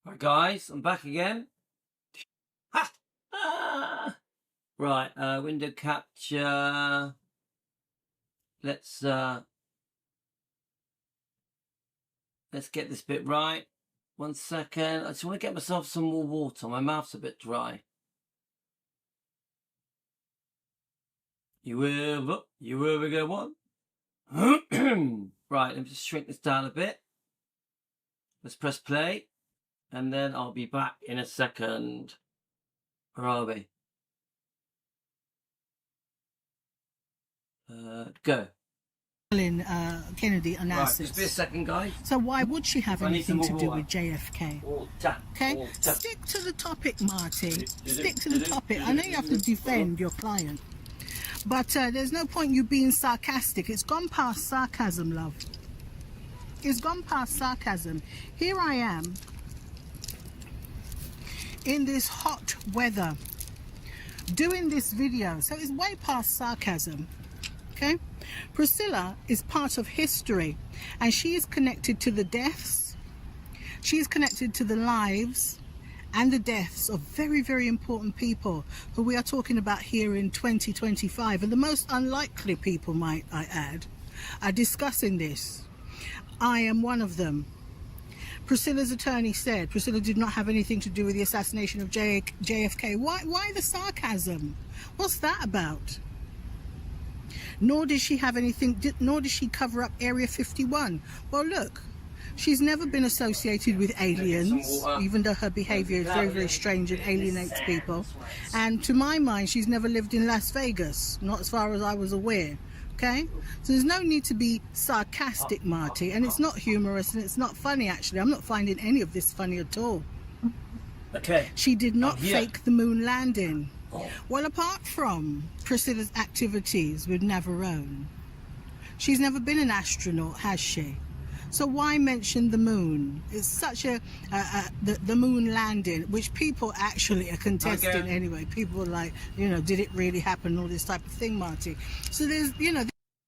Right, guys, I'm back again. Ha! Ah! Right, window capture. Let's get this bit right. 1 second. I just want to get myself some more water. My mouth's a bit dry. You ever get one? Right, let me just shrink this down a bit. Let's press play. And then I'll be back in a second. Where are we? Go. Kennedy on Right, assets. just be a second, guys. So why would she have I need anything some to more do water. with JFK? Water. Okay, Water. stick to the topic, Marty. Stick to the topic. I know you have to defend your client, but there's no point you being sarcastic. It's gone past sarcasm, love. It's gone past sarcasm. Here I am in this hot weather doing this video, so it's way past sarcasm. Okay, Priscilla is part of history, and she is connected to the deaths. She is connected to the lives and the deaths of very, very important people who we are talking about here in 2025, and the most unlikely people, might I add, are discussing this. I am one of them. Priscilla's attorney said Priscilla did not have anything to do with the assassination of JFK. Why the sarcasm? What's that about? Nor did she have anything, nor did she cover up Area 51. Well, look, she's never been associated with aliens, even though her behavior is very, very strange and alienates people. And to my mind, she's never lived in Las Vegas, not as far as I was aware. Okay, so there's no need to be sarcastic, Marty, and it's not humorous and it's not funny. Actually, I'm not finding any of this funny at all. Okay. She did not fake the moon landing. Well, apart from Priscilla's activities with Navarone, she's never been an astronaut, has she? So why mention the moon? It's such a the moon landing, which people actually are contesting anyway. People are like, you know, did it really happen? All this type of thing, Marty. So there's, you know.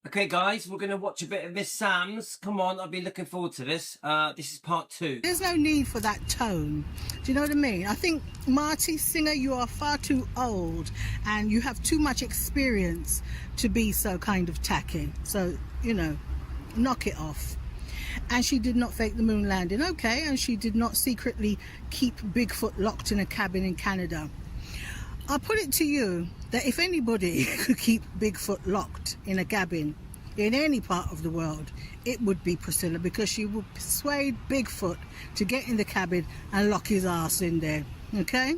Okay, guys, we're going to watch a bit of Miss Sam's. Come on, I've been looking forward to this. This is part 2. There's no need for that tone. Do you know what I mean? I think, Marty Singer, you are far too old and you have too much experience to be so kind of tacky. So, you know, knock it off. And she did not fake the moon landing. Okay, and she did not secretly keep Bigfoot locked in a cabin in Canada. I'll put it to you that if anybody could keep Bigfoot locked in a cabin in any part of the world, it would be Priscilla, because she would persuade Bigfoot to get in the cabin and lock his ass in there. Okay?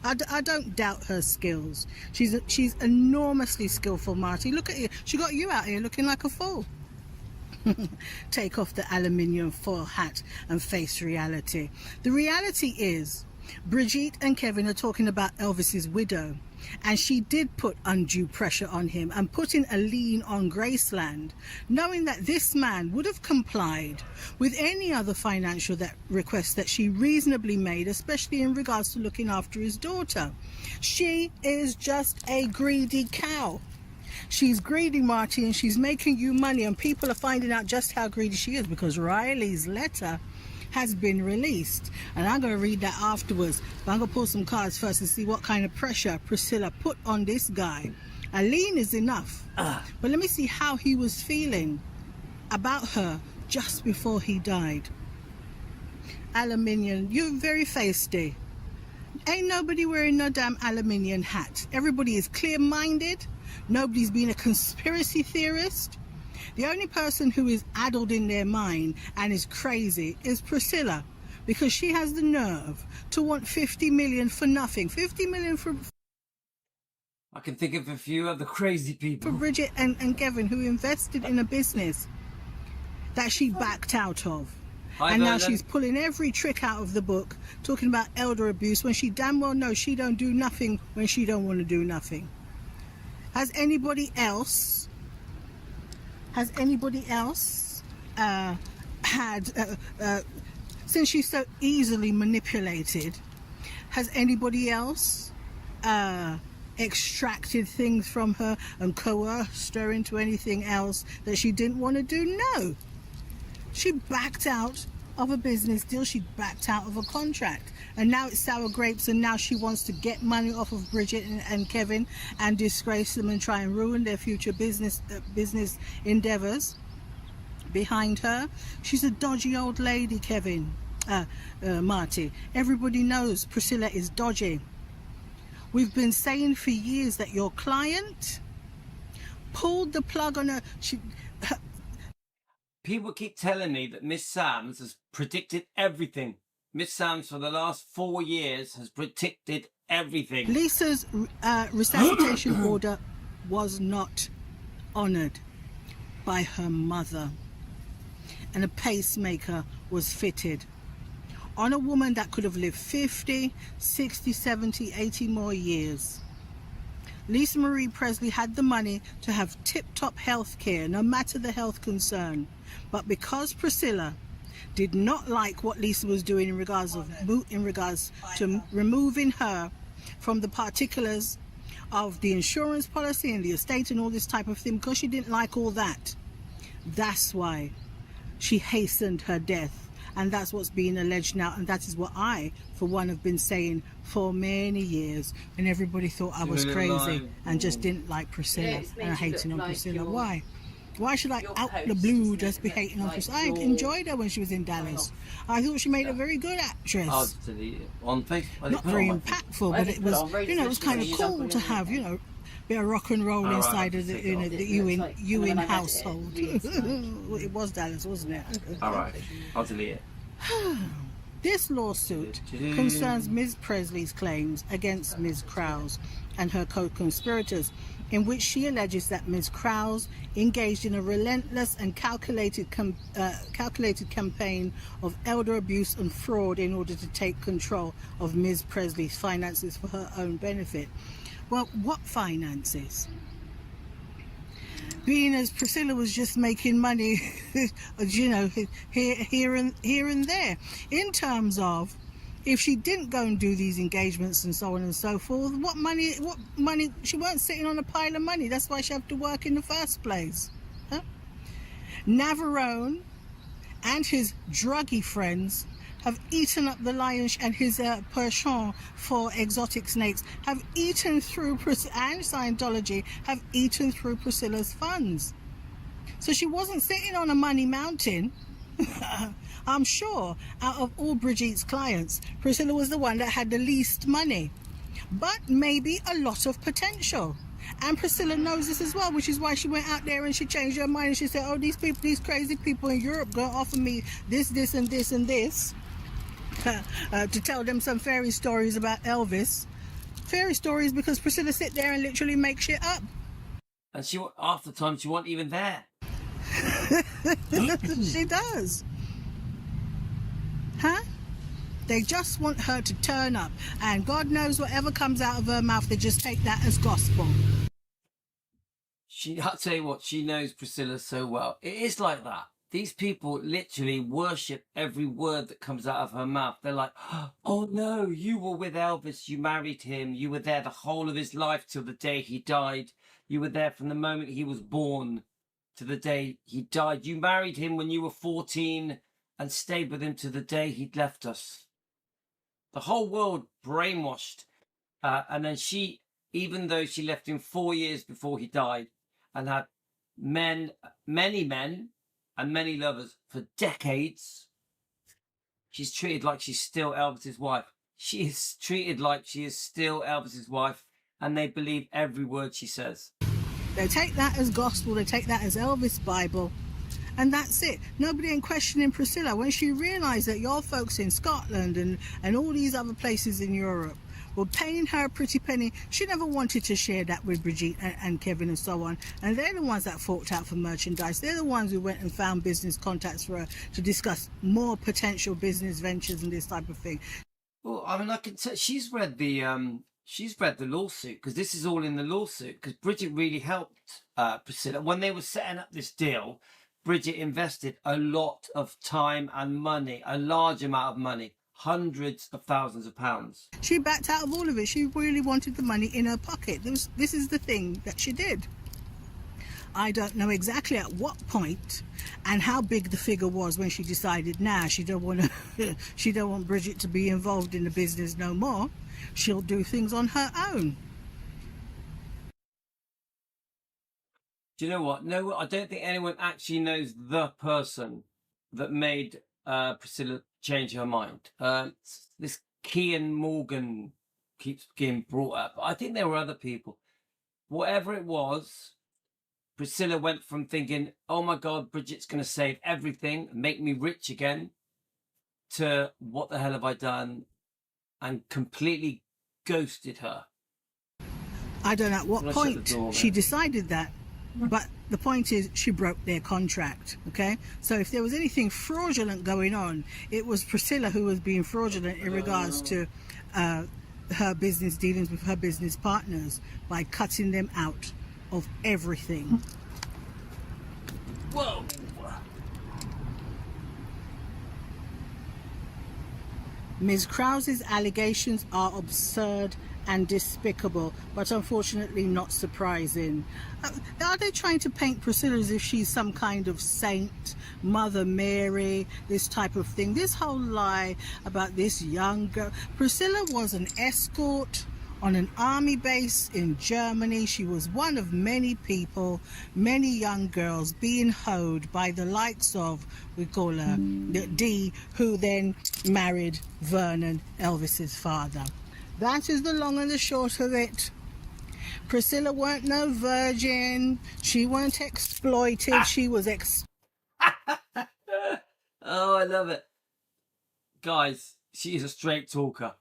I don't doubt her skills. She's enormously skillful, Marty. Look at you. She got you out here looking like a fool. Take off the aluminium foil hat and face reality. The reality is, Brigitte and Kevin are talking about Elvis's widow, and she did put undue pressure on him and putting a lien on Graceland, knowing that this man would have complied with any other financial request that she reasonably made, especially in regards to looking after his daughter. She is just a greedy cow. She's greedy, Marty, and she's making you money, and people are finding out just how greedy she is because Riley's letter has been released, and I'm going to read that afterwards, but I'm going to pull some cards first and see what kind of pressure Priscilla put on this guy. A lien is enough, but let me see how he was feeling about her just before he died. Aluminium, you're very feisty. Ain't nobody wearing no damn aluminium hat. Everybody is clear-minded. Nobody's been a conspiracy theorist. The only person who is addled in their mind and is crazy is Priscilla, because she has the nerve to want 50 million for nothing. 50 million for... I can think of a few other crazy people. For Bridget and Kevin, who invested in a business that she backed out of. And now she's pulling every trick out of the book, talking about elder abuse, when she damn well knows she don't do nothing when she don't want to do nothing. Has anybody else since she's so easily manipulated, has anybody else extracted things from her and coerced her into anything else that she didn't want to do? No. She backed out of a business deal. She backed out of a contract, and now it's sour grapes, and now she wants to get money off of Bridget and Kevin and disgrace them and try and ruin their future business endeavors behind her. She's a dodgy old lady, Kevin, Marty. Everybody knows Priscilla is dodgy. We've been saying for years that your client pulled the plug on her. People keep telling me that Miss Sams has predicted everything. Miss Sams for the last 4 years has predicted everything. Lisa's resuscitation order was not honoured by her mother, and a pacemaker was fitted on a woman that could have lived 50, 60, 70, 80 more years. Lisa Marie Presley had the money to have tip-top health care, no matter the health concern. But because Priscilla did not like what Lisa was doing in regards to removing her from the particulars of the insurance policy and the estate and all this type of thing, because she didn't like all that, that's why she hastened her death. And that's what's being alleged now, and that is what I, for one, have been saying for many years, and everybody thought I was crazy and just didn't like Priscilla and hating on Priscilla. Why? Why should I, out the blue, just be hating on Priscilla? I enjoyed her when she was in Dallas. I thought she made a very good actress. On Facebook. Not very impactful, but it was, it was kind of cool to have, a bit of rock and roll inside of the, the Ewing household. It was Dallas, wasn't it? All right, I'll delete it. This lawsuit concerns Ms. Presley's claims against Ms. Krause and her co-conspirators, in which she alleges that Ms. Krause engaged in a relentless and calculated campaign of elder abuse and fraud in order to take control of Ms. Presley's finances for her own benefit. Well, what finances? Being as Priscilla was just making money, here and there. In terms of, if she didn't go and do these engagements and so on and so forth, what money, she weren't sitting on a pile of money. That's why she had to work in the first place. Huh? Navarone and his druggy friends have eaten up the lion's, and his penchant for exotic snakes have eaten through, and Scientology have eaten through Priscilla's funds. So she wasn't sitting on a money mountain. I'm sure out of all Bridget's clients, Priscilla was the one that had the least money, but maybe a lot of potential. And Priscilla knows this as well, which is why she went out there and she changed her mind and she said, oh, these people, these crazy people in Europe gonna offer me this, this, and this, and this. To tell them some fairy stories about Elvis. Fairy stories, because Priscilla sit there and literally make shit up. And half the time she wasn't even there. She does. Huh? They just want her to turn up, and God knows whatever comes out of her mouth, they just take that as gospel. I'll tell you what, she knows Priscilla so well. It is like that. These people literally worship every word that comes out of her mouth. They're like, oh no, you were with Elvis, you married him, you were there the whole of his life till the day he died. You were there from the moment he was born to the day he died. You married him when you were 14 and stayed with him to the day he'd left us. The whole world brainwashed. And then she, even though she left him 4 years before he died and had many men, and many lovers for decades, she's treated like she's still Elvis's wife. She is treated like she is still Elvis's wife, and they believe every word she says. They take that as gospel, they take that as Elvis Bible, and that's it. Nobody ain't questioning Priscilla. When she realised that your folks in Scotland and all these other places in Europe were paying her a pretty penny, she never wanted to share that with Brigitte and Kevin and so on. And they're the ones that forked out for merchandise. They're the ones who went and found business contacts for her to discuss more potential business ventures and this type of thing. Well, I mean, I can tell she's read the lawsuit, because this is all in the lawsuit, because Bridget really helped Priscilla. When they were setting up this deal, Bridget invested a lot of time and money, a large amount of money. Hundreds of thousands of pounds. She backed out of all of it. She really wanted the money in her pocket. This is the thing that she did. I don't know exactly at what point and how big the figure was when she decided now she don't want to she don't want Bridget to be involved in the business no more. She'll do things on her own. Do you know what? No, I don't think anyone actually knows the person that made Priscilla change her mind. This Kian Morgan keeps getting brought up. I think there were other people. Whatever it was, Priscilla went from thinking, oh my God, Bridget's going to save everything, make me rich again, to what the hell have I done? And completely ghosted her. I don't know at what Well, point she decided that, but the point is she broke their contract, okay? So if there was anything fraudulent going on, it was Priscilla who was being fraudulent in regards to her business dealings with her business partners by cutting them out of everything. Whoa! Ms. Krause's allegations are absurd and despicable, but unfortunately not surprising. Are they trying to paint Priscilla as if she's some kind of saint, Mother Mary, this type of thing? This whole lie about this young girl. Priscilla was an escort on an army base in Germany. She was one of many people, many young girls being hoed by the likes of, we call her Dee, who then married Vernon, Elvis's father. That is the long and the short of it. Priscilla weren't no virgin. She weren't exploited. She was Oh, I love it. Guys, she's a straight talker.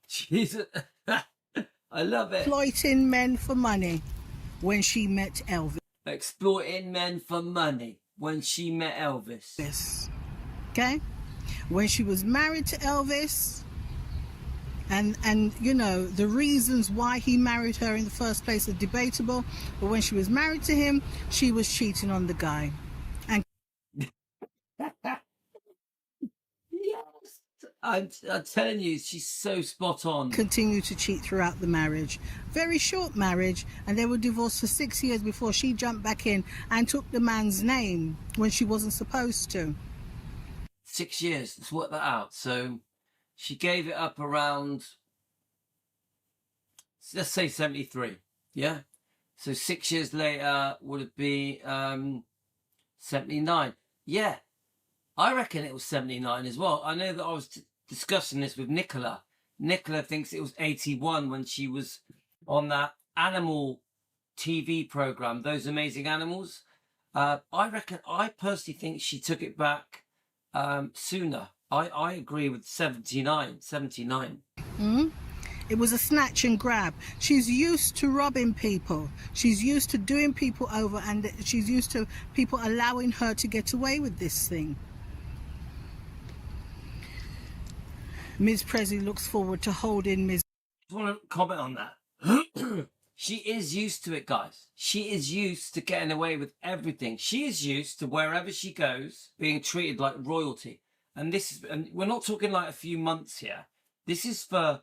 I love it. exploiting men for money when she met Elvis. Exploiting men for money when she met Elvis. Okay? When she was married to Elvis, and you know, the reasons why he married her in the first place are debatable, but when she was married to him, she was cheating on the guy. And Yes. I'm telling you, she's so spot on. continued to cheat throughout the marriage. Very short marriage, and they were divorced for 6 years before she jumped back in and took the man's name when she wasn't supposed to. 6 years. Let's work that out. So she gave it up around, let's say 73. Yeah. So 6 years later would it be 79? Yeah. I reckon it was 79 as well. I know that I was discussing this with Nicola. Nicola thinks it was 81 when she was on that animal TV program, Those Amazing Animals. I personally think she took it back sooner. I agree with 79. It was a snatch and grab. She's used to robbing people. She's used to doing people over, and she's used to people allowing her to get away with this thing. Ms. Presley looks forward to holding Ms. I want to comment on that. She is used to it, guys. She is used to getting away with everything. She is used to wherever she goes being treated like royalty. And we're not talking like a few months here. This is for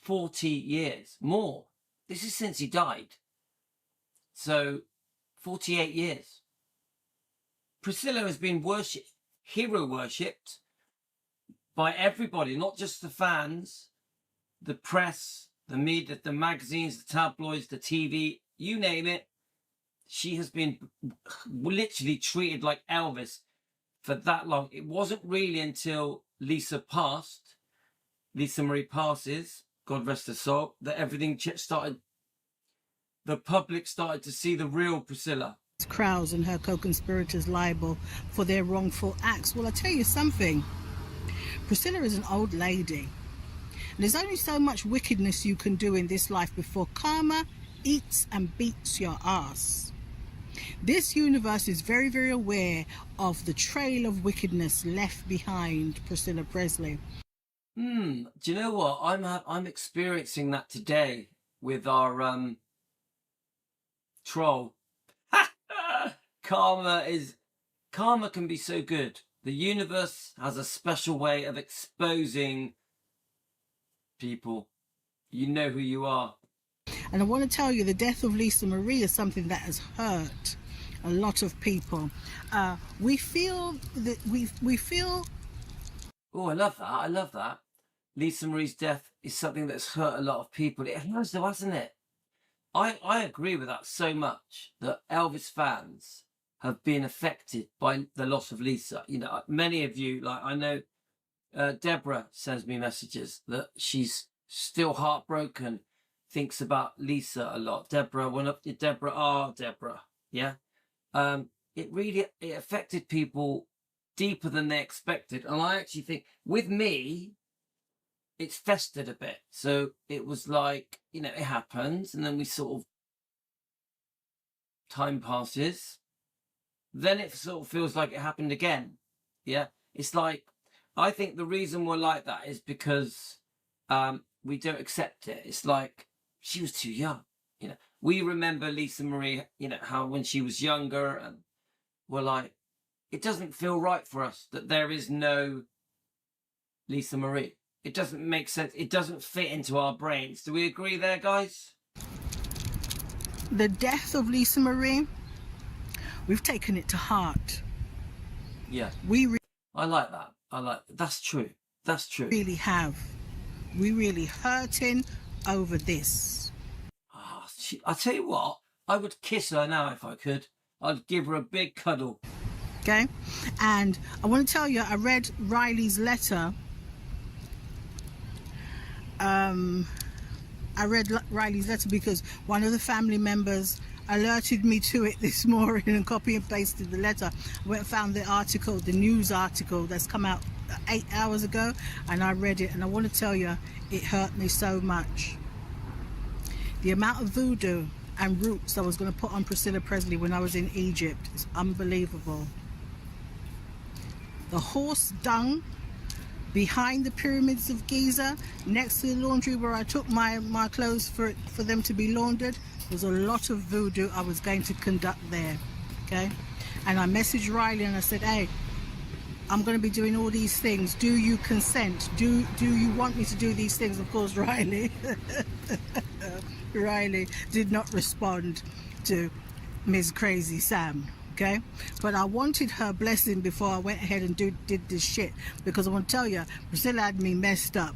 40 years, more. This is since he died. So 48 years. Priscilla has been worshipped, hero worshipped by everybody, not just the fans, the press, the media, the magazines, the tabloids, the TV, you name it. She has been literally treated like Elvis for that long. It wasn't really until Lisa Marie passes, God rest her soul, that everything started, the public started to see the real Priscilla. Krause and her co-conspirators liable for their wrongful acts. Well, I tell you something. Priscilla is an old lady. There's only so much wickedness you can do in this life before karma eats and beats your ass. This universe is very, very aware of the trail of wickedness left behind Priscilla Presley. Do you know what? I'm experiencing that today with our troll. Karma can be so good. The universe has a special way of exposing people. You know who you are. And I want to tell you, the death of Lisa Marie is something that has hurt a lot of people. We feel that we feel. Oh, I love that. I love that. Lisa Marie's death is something that's hurt a lot of people. It has, though, hasn't it? I agree with that so much, that Elvis fans have been affected by the loss of Lisa. You know, many of you, like I know Deborah sends me messages that she's still heartbroken, thinks about Lisa a lot. Deborah, Deborah, yeah. It affected people deeper than they expected. And I actually think with me, it's festered a bit. So it was like, you know, it happens, and then we sort of, time passes, then it sort of feels like it happened again. Yeah. It's like, I think the reason we're like that is because we don't accept it. It's like, she was too young. You know, we remember Lisa Marie, you know, how when she was younger, and we're like, it doesn't feel right for us that there is no Lisa Marie. It doesn't make sense. It doesn't fit into our brains. Do we agree there, guys? The death of Lisa Marie, we've taken it to heart. Yeah. I like that. That's true. That's true. Really have. We really hurting over this. Oh, I tell you what, I would kiss her now if I could. I'd give her a big cuddle. Okay? And I want to tell you, I read Riley's letter. I read Riley's letter because one of the family members alerted me to it this morning and copy and pasted the letter. I went and found the article, the news article that's come out 8 hours ago, and I read it, and I want to tell you, it hurt me so much. The amount of voodoo and roots I was going to put on Priscilla Presley when I was in Egypt is unbelievable. The horse dung behind the pyramids of Giza, next to the laundry where I took my clothes for them to be laundered, was a lot of voodoo I was going to conduct there. Okay? And I messaged Riley and I said, hey, I'm going to be doing all these things. Do you consent? Do you want me to do these things? Of course, Riley did not respond to Ms. Crazy Sam. Okay, but I wanted her blessing before I went ahead and did this shit, because I want to tell you, Priscilla had me messed up,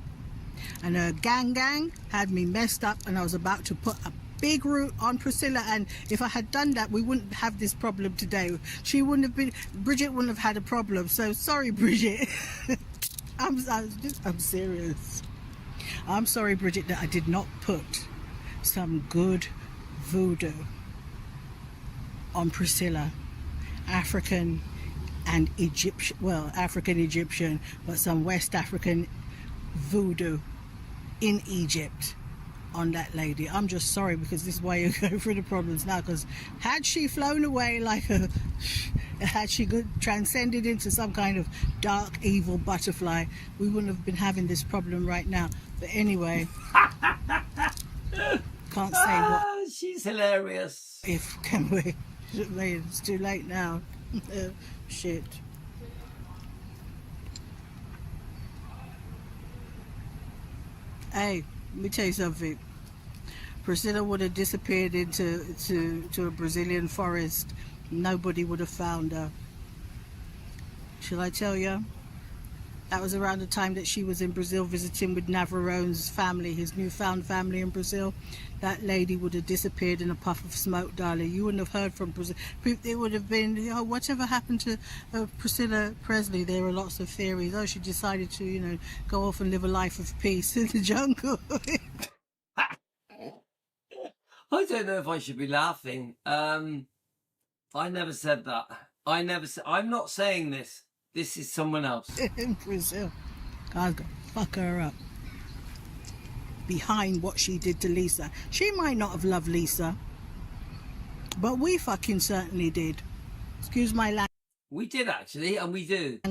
and her gang had me messed up, and I was about to put a big root on Priscilla, and if I had done that, we wouldn't have this problem today. Bridget wouldn't have had a problem. So sorry, Bridget. I'm serious. I'm sorry, Bridget, that I did not put some good voodoo on Priscilla. African and Egyptian, well, African Egyptian, but some West African voodoo in Egypt on that lady. I'm just sorry, because this is why you go through the problems now, because had she flown away had she transcended into some kind of dark evil butterfly, we wouldn't have been having this problem right now. But anyway, can't say what. She's hilarious. Can we? It's too late now. Shit. Hey, let me tell you something. Priscilla would have disappeared into a Brazilian forest. Nobody would have found her. Shall I tell you? That was around the time that she was in Brazil visiting with Navarrone's family, his newfound family in Brazil. That lady would have disappeared in a puff of smoke, darling. You wouldn't have heard from Brazil. It would have been, whatever happened to Priscilla Presley? There are lots of theories. Oh, she decided to, go off and live a life of peace in the jungle. I don't know if I should be laughing. I never said that. I'm not saying this. This is someone else. In Brazil. God's gonna fuck her up. Behind what she did to Lisa. She might not have loved Lisa, but we fucking certainly did. Excuse my language. We did actually, and we do.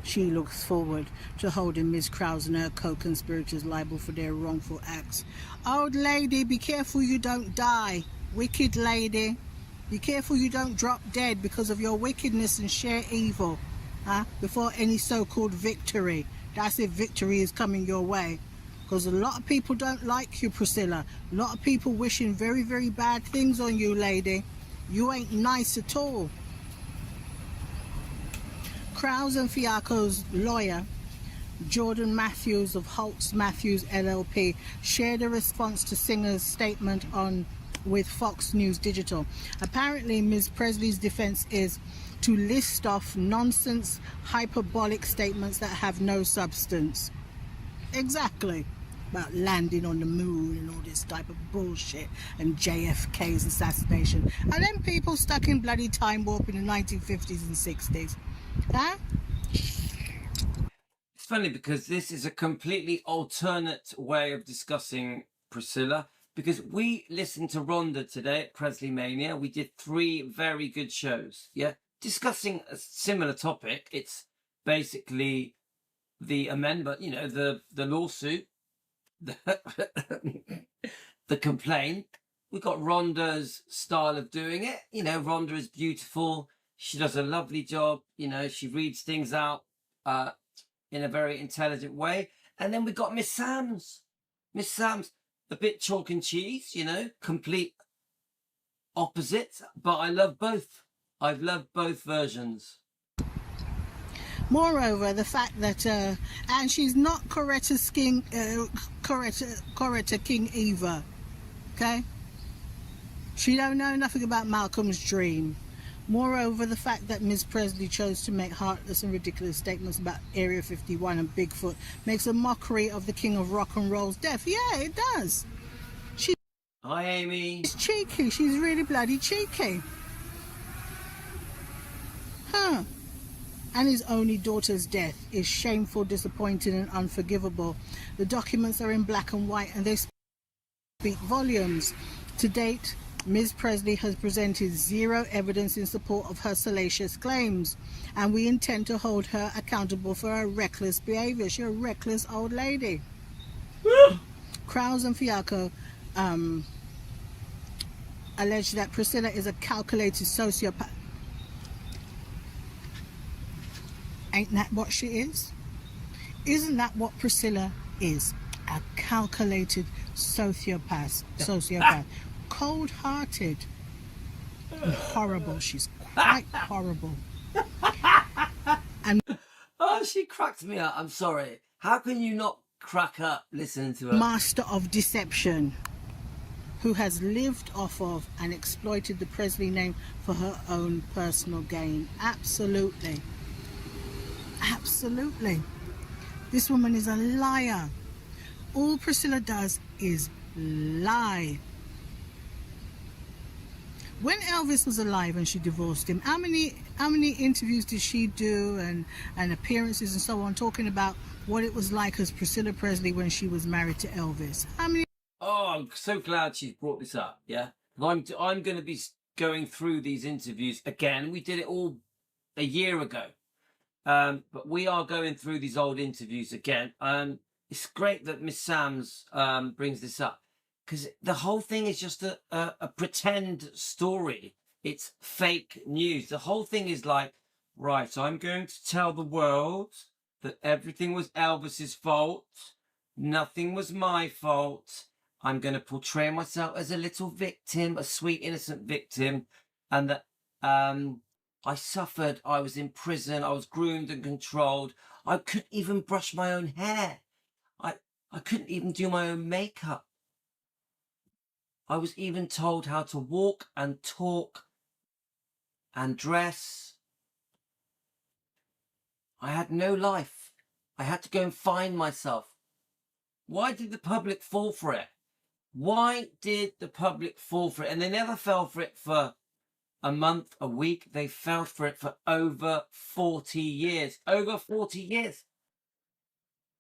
She looks forward to holding Miss Krause and her co-conspirators liable for their wrongful acts. Old lady, be careful you don't die. Wicked lady. Be careful you don't drop dead because of your wickedness and sheer evil. before any so-called victory. That's if victory is coming your way. Because a lot of people don't like you, Priscilla. A lot of people wishing very, very bad things on you, lady. You ain't nice at all. Krause and Fiacco's lawyer, Jordan Matthews of Holtz Matthews LLP, shared a response to Singer's statement with Fox News Digital. Apparently, Ms. Presley's defense is to list off nonsense, hyperbolic statements that have no substance. Exactly. About landing on the moon and all this type of bullshit, and JFK's assassination, and then people stuck in bloody time warp in the 1950s and 60s. It's funny because this is a completely alternate way of discussing Priscilla, because we listened to Rhonda today at Presley Mania. We did 3 very good shows, discussing a similar topic. It's basically the amendment, the lawsuit, the complaint. We got Rhonda's style of doing it. Rhonda is beautiful. She does a lovely job. She reads things out in a very intelligent way. And then we got Miss Sam's. Miss Sam's a bit chalk and cheese, complete opposites. But I love both. I've loved both versions. Moreover, the fact that, and she's not Coretta King either, okay? She don't know nothing about Malcolm's dream. Moreover, the fact that Ms. Presley chose to make heartless and ridiculous statements about Area 51 and Bigfoot makes a mockery of the king of rock and roll's death. Yeah, it does. Hi, Amy. She's cheeky. She's really bloody cheeky. And his only daughter's death is shameful, disappointing, and unforgivable. The documents are in black and white, and they speak volumes. To date, Ms. Presley has presented 0 evidence in support of her salacious claims, and we intend to hold her accountable for her reckless behavior. She's a reckless old lady. Krause and Fiacco allege that Priscilla is a calculated sociopath. Ain't that what she is? Isn't that what Priscilla is? A calculated sociopath. Cold-hearted and horrible. She's quite horrible. And she cracked me up. I'm sorry. How can you not crack up listening to her? Master of deception, who has lived off of and exploited the Presley name for her own personal gain. Absolutely. Absolutely. This woman is a liar. All Priscilla does is lie. When Elvis was alive and she divorced him, how many interviews did she do and appearances and so on, talking about what it was like as Priscilla Presley when she was married to Elvis? How many? Oh, I'm so glad she's brought this up. I'm going to be going through these interviews again. We did it all a year ago. But we are going through these old interviews again. It's great that Miss Sams brings this up, because the whole thing is just a pretend story. It's fake news. The whole thing is like, right, I'm going to tell the world that everything was Elvis's fault. Nothing was my fault. I'm going to portray myself as a little victim, a sweet, innocent victim, and that I suffered, I was in prison, I was groomed and controlled. I couldn't even brush my own hair. I couldn't even do my own makeup. I was even told how to walk and talk and dress. I had no life. I had to go and find myself. Why did the public fall for it? Why did the public fall for it? And they never fell for it for a month, a week. They fell for it for over 40 years. Over 40 years.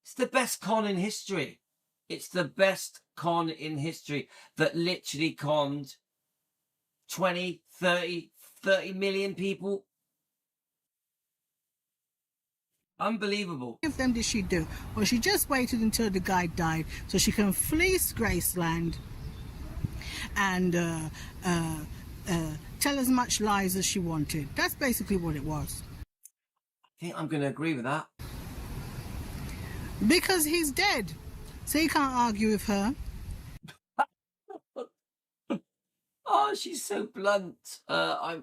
It's the best con in history. It's the best con in history that literally conned 20, 30 million people. Unbelievable. Of them did she do? Well, she just waited until the guy died so she can fleece Graceland and tell as much lies as she wanted. That's basically what it was. think I'm going to agree with that. Because he's dead. So you can't argue with her. Oh, she's so blunt. I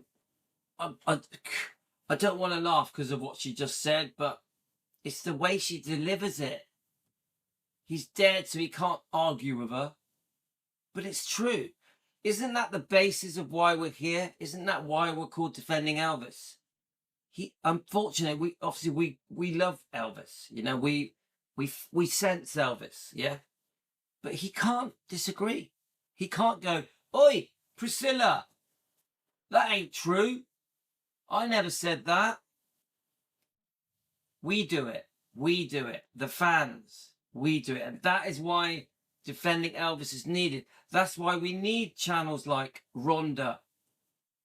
don't want to laugh because of what she just said, but it's the way she delivers it. He's dead, so he can't argue with her. But it's true. Isn't that the basis of why we're here? Isn't that why we're called Defending Elvis? Unfortunately, we love Elvis. You know, we sense Elvis, yeah. But he can't disagree. He can't go, "Oi, Priscilla, that ain't true. I never said that." We do it. We do it. The fans, we do it. And that is why Defending Elvis is needed. That's why we need channels like Rhonda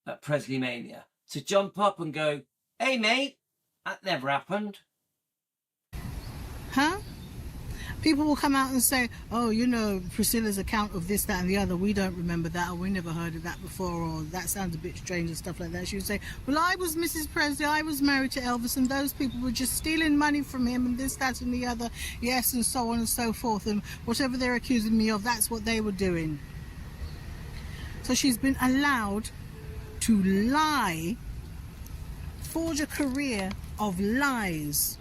at Presley Mania to jump up and go, "Hey, mate, that never happened." Huh? People will come out and say, "Oh, you know, Priscilla's account of this, that and the other, we don't remember that, or we never heard of that before, or that sounds a bit strange," and stuff like that. She would say, "Well, I was Mrs. Presley, I was married to Elvis, and those people were just stealing money from him, and this, that and the other, yes, and so on and so forth, and whatever they're accusing me of, that's what they were doing." So she's been allowed to lie, forge a career of lies.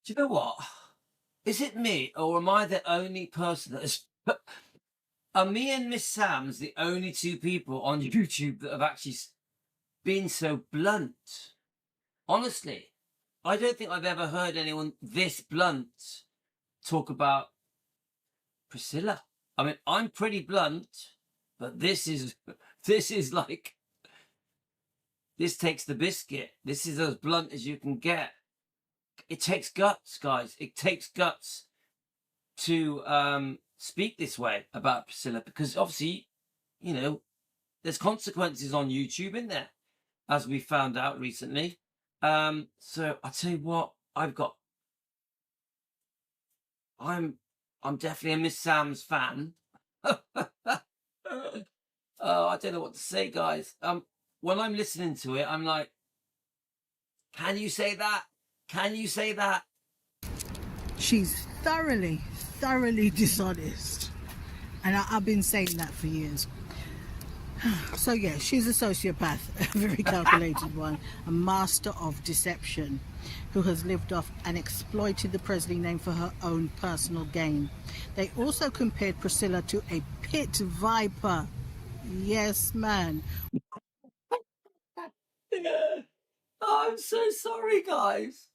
Do you know what? Is it me, or am I the only person that is... Are me and Miss Sam's the only two people on YouTube that have actually been so blunt? Honestly, I don't think I've ever heard anyone this blunt talk about Priscilla. I mean, I'm pretty blunt, but this is like, this takes the biscuit. This is as blunt as you can get. It takes guts, guys. It takes guts to speak this way about Priscilla, because obviously, you know, there's consequences on YouTube, in there, as we found out recently. So I tell you what, I'm definitely a Miss Sam's fan. Oh, I don't know what to say, guys. When I'm listening to it, I'm like, can you say that? Can you say that? She's thoroughly dishonest. And I've been saying that for years. So yeah, she's a sociopath, a very calculated one, a master of deception, who has lived off and exploited the Presley name for her own personal gain. They also compared Priscilla to a pit viper. Yes, man. Oh, I'm so sorry, guys.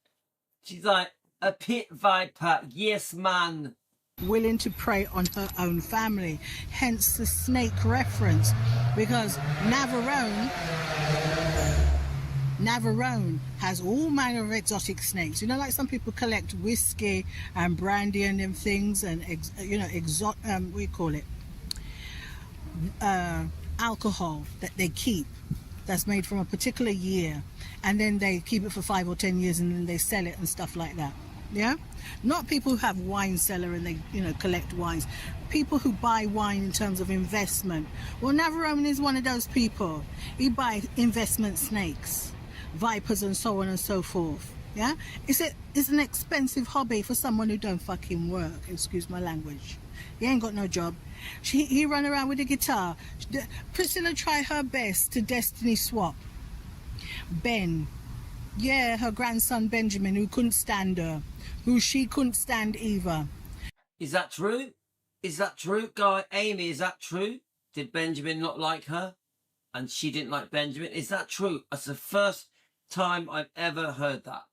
She's like, a pit viper. Yes, man. Willing to prey on her own family, hence the snake reference, because Navarone has all manner of exotic snakes. You know, like some people collect whiskey and brandy and them things, and what do you call it? Alcohol that they keep, that's made from a particular year, and then they keep it for 5 or 10 years, and then they sell it and stuff like that. Yeah, not people who have wine cellar and they, you know, collect wines. People who buy wine in terms of investment. Well, Navarone is one of those people. He buys investment snakes, vipers, and so on and so forth. Yeah, it's an expensive hobby for someone who don't fucking work. Excuse my language. He ain't got no job. He run around with a guitar. Priscilla tried her best to destiny swap Ben. Yeah, her grandson Benjamin, who couldn't stand her, who she couldn't stand either. Is that true? Is that true, guy? Amy, is that true? Did Benjamin not like her, and she didn't like Benjamin? Is that true? That's the first time I've ever heard that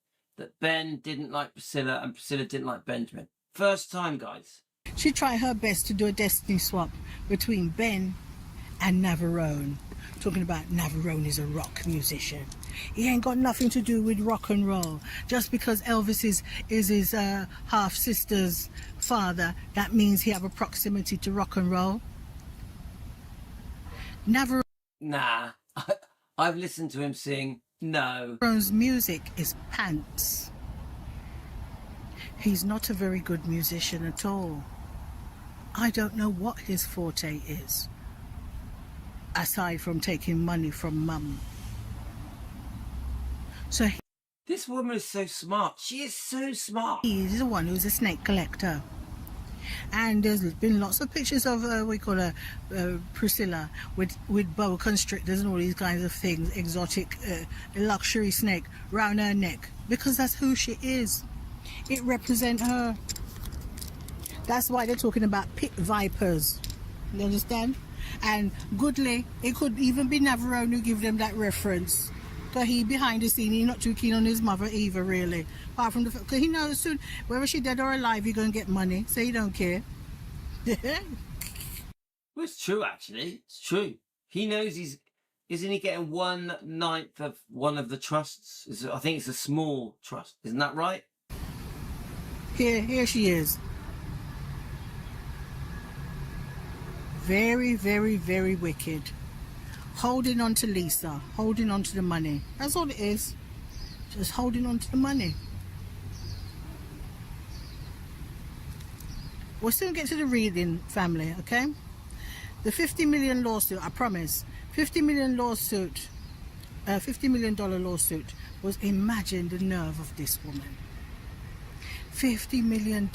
Ben didn't like Priscilla and Priscilla didn't like Benjamin. First time, guys. She tried her best to do a destiny swap between Ben and Navarone. Talking about Navarone is a rock musician. He ain't got nothing to do with rock and roll. Just because Elvis is his half-sister's father, that means he have a proximity to rock and roll. Nah, I've listened to him sing. No. Navarone's music is pants. He's not a very good musician at all. I don't know what his forte is, aside from taking money from mum. So This woman is so smart. She is so smart. he's the one who's a snake collector. And there's been lots of pictures of we call her Priscilla with boa constrictors and all these kinds of things, exotic luxury snake round her neck, because that's who she is. It represents her. That's why they're talking about pit vipers. You understand? And goodly, it could even be Navarone who give them that reference. Because he behind the scene, he's not too keen on his mother either, really. Apart from the fact, because he knows soon, whether she's dead or alive, he's going to get money, so he don't care. Well, it's true, actually. It's true. He knows isn't he getting 1/9 of one of the trusts? I think it's a small trust. Isn't that right? Here she is. Very, very, very wicked. Holding on to Lisa, holding on to the money. That's all it is. Just holding on to the money. We'll soon get to the reading, family, okay? The 50 million lawsuit, I promise. $50 million lawsuit was, imagine the nerve of this woman. $50 million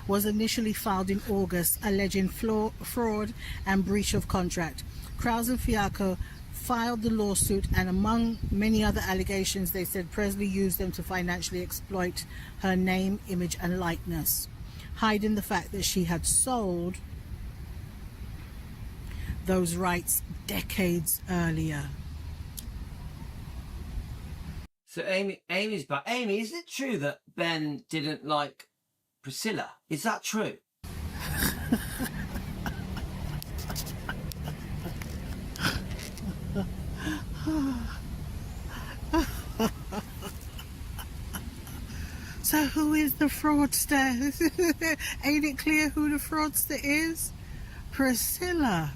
was initially filed in August, alleging fraud and breach of contract. Krause and Fiacco filed the lawsuit, and among many other allegations, they said Presley used them to financially exploit her name, image, and likeness, hiding the fact that she had sold those rights decades earlier. So Amy's back. Amy, is it true that Ben didn't like Priscilla? Is that true? So who is the fraudster? Ain't it clear who the fraudster is? Priscilla.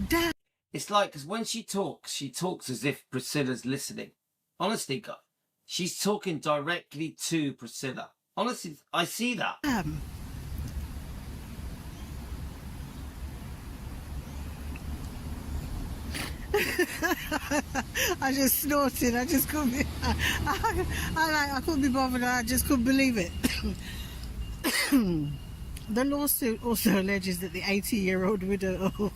Damn. It's like, because when she talks as if Priscilla's listening. Honestly, guys, she's talking directly to Priscilla. Honestly, I see that. I just snorted. I just couldn't be. I couldn't be bothered. I just couldn't believe it. The lawsuit also alleges that the 80-year-old widow of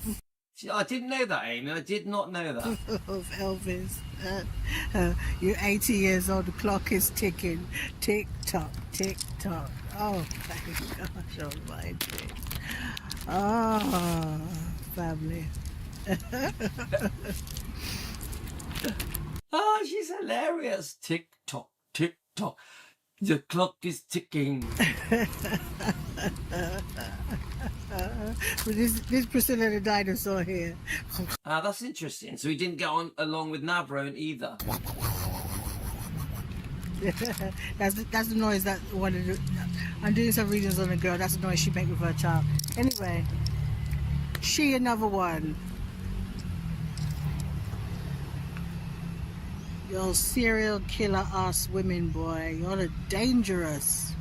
I didn't know that, Amy. I did not know that. of Elvis. You're 80 years old. The clock is ticking. Tick tock, tick tock. Oh, thank gosh almighty. Oh, family. Oh, she's hilarious. Tick tock, tick tock. The clock is ticking. This Priscilla the dinosaur here. That's interesting. So he didn't get on along with Navarone either. That's the noise that one of the, I'm doing some readings on a girl. That's the noise she make with her child. Anyway, she another one. You're serial killer ass women, boy. You're dangerous.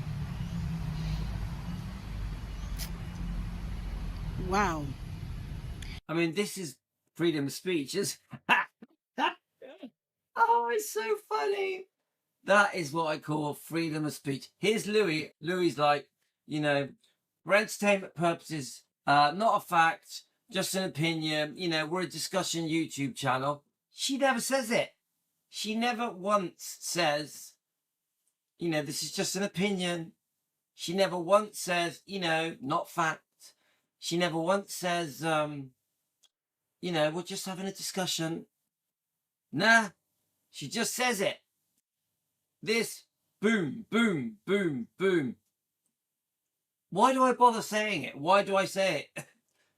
Wow. I mean, this is freedom of speech, isn't it? Oh, it's so funny. That is what I call freedom of speech. Here's Louis. Louis's like, for entertainment purposes, not a fact, just an opinion. We're a discussion YouTube channel. She never says it. She never once says, this is just an opinion. She never once says, not fact. She never once says, we're just having a discussion. Nah, she just says it. This, boom, boom, boom, boom. Why do I bother saying it? Why do I say it?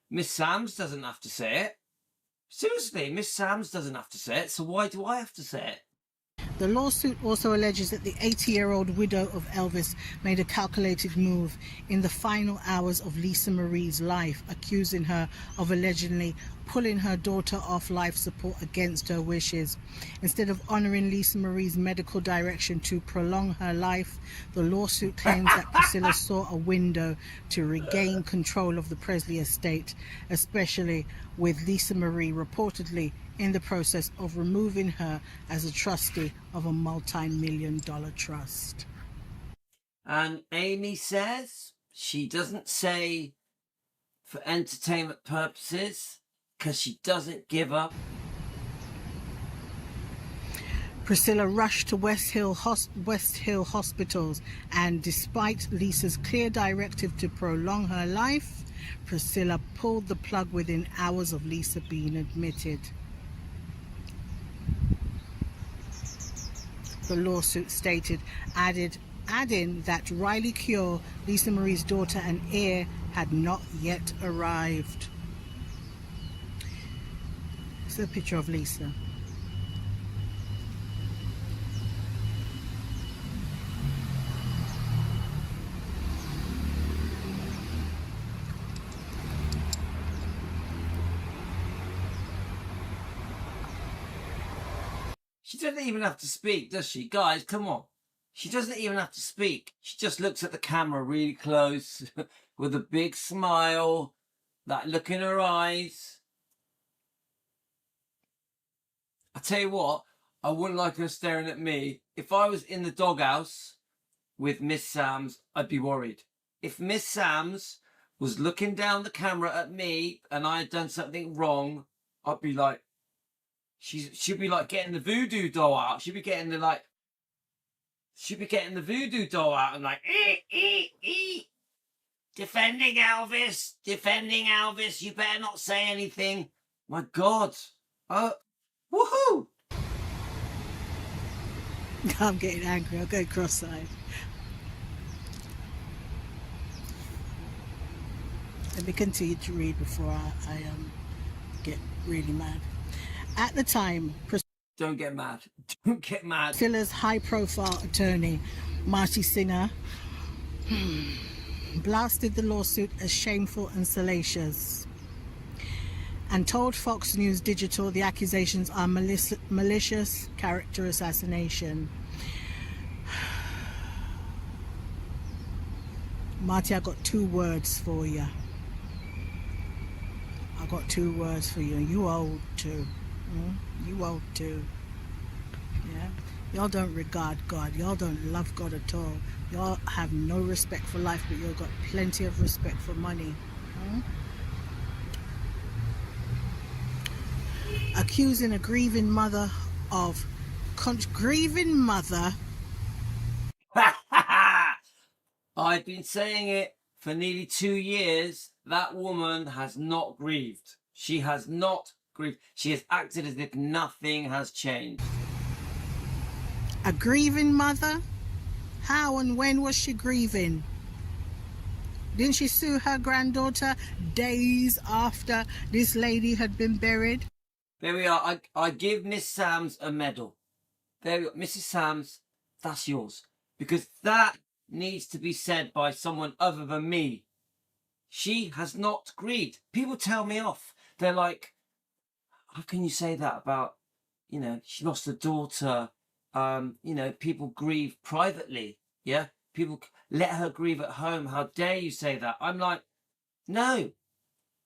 Miss Sams doesn't have to say it. Seriously, Miss Sams doesn't have to say it, so why do I have to say it? The lawsuit also alleges that the 80-year-old widow of Elvis made a calculated move in the final hours of Lisa Marie's life, accusing her of allegedly pulling her daughter off life support against her wishes. Instead of honoring Lisa Marie's medical direction to prolong her life, the lawsuit claims that Priscilla saw a window to regain control of the Presley estate, especially with Lisa Marie reportedly in the process of removing her as a trustee of a multi-million-dollar trust. And Amy says she doesn't say for entertainment purposes because she doesn't give up. Priscilla rushed to West Hill hospitals, and despite Lisa's clear directive to prolong her life, Priscilla pulled the plug within hours of Lisa being admitted. The lawsuit stated, adding that Riley Cure, Lisa Marie's daughter and heir, had not yet arrived. It's a picture of Lisa. She doesn't even have to speak, does she? Guys, come on. She doesn't even have to speak. She just looks at the camera really close with a big smile, that look in her eyes. I tell you what, I wouldn't like her staring at me. If I was in the doghouse with Miss Sams, I'd be worried. If Miss Sams was looking down the camera at me and I had done something wrong, I'd be like, she'd be like getting the voodoo doll out. She'd be getting the voodoo doll out and like, defending Elvis, you better not say anything. My God. Woohoo! I'm getting angry. I'll go cross-eyed. Let me continue to read before I get really mad. At the time, don't get mad. Don't get mad. Priscilla's high-profile attorney, Marty Singer, blasted the lawsuit as shameful and salacious, and told Fox News Digital the accusations are malicious character assassination. Marty, I got 2 words for you. I got 2 words for you. You old too. You old too. Yeah. Y'all don't regard God. Y'all don't love God at all. Y'all have no respect for life, but y'all got plenty of respect for money. Accusing a grieving mother of I've been saying it for nearly 2 years. That woman has not grieved. She has not grieved. She has acted as if nothing has changed. A grieving mother? How and when was she grieving? Didn't she sue her granddaughter days after this lady had been buried? There we are. I give Miss Sams a medal. There we go. Mrs. Sams, that's yours. Because that needs to be said by someone other than me. She has not grieved. People tell me off. They're like, how can you say that about, she lost a daughter. People grieve privately. Yeah. People let her grieve at home. How dare you say that? I'm like, no.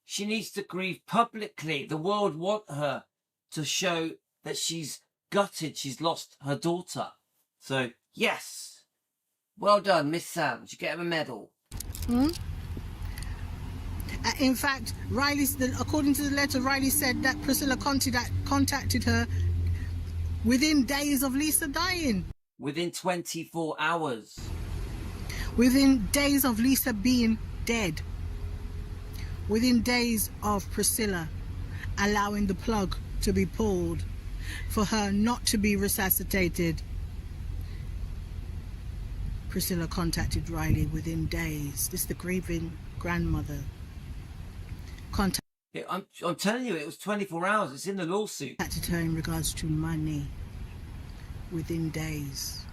She needs to grieve publicly. The world want her to show that she's gutted. She's lost her daughter. So, yes. Well done, Miss Sams. You get her a medal. In fact, according to the letter, Riley said that Priscilla contacted her within days of Lisa dying. Within 24 hours. Within days of Lisa being dead. Within days of Priscilla allowing the plug to be pulled for her not to be resuscitated. Priscilla contacted Riley within days. This is the grieving grandmother. I'm telling you, it was 24 hours. It's in the lawsuit. Contacted her in regards to money. within days.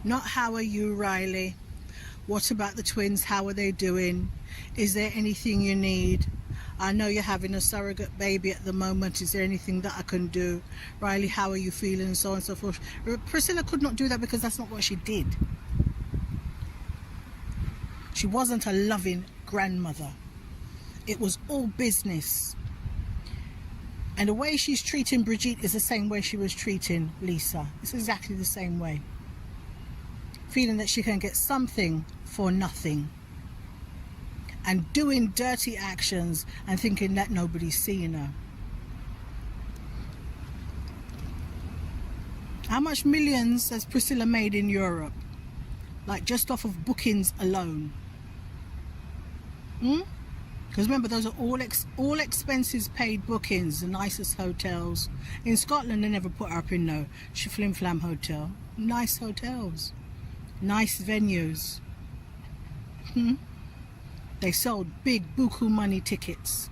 Not how are you, Riley? What about the twins? How are they doing? Is there anything you need? I know you're having a surrogate baby at the moment. Is there anything that I can do? Riley, how are you feeling? And so on and so forth. Priscilla could not do that because that's not what she did. She wasn't a loving grandmother. It was all business. And the way she's treating Brigitte is the same way she was treating Lisa. It's exactly the same way. Feeling that she can get something for nothing. And doing dirty actions and thinking that nobody's seeing her. How much millions has Priscilla made in Europe? Like just off of bookings alone. Because remember, those are all expenses paid bookings, the nicest hotels. In Scotland, they never put her up in no flim flam hotel. Nice hotels. Nice venues. They sold big buku money tickets.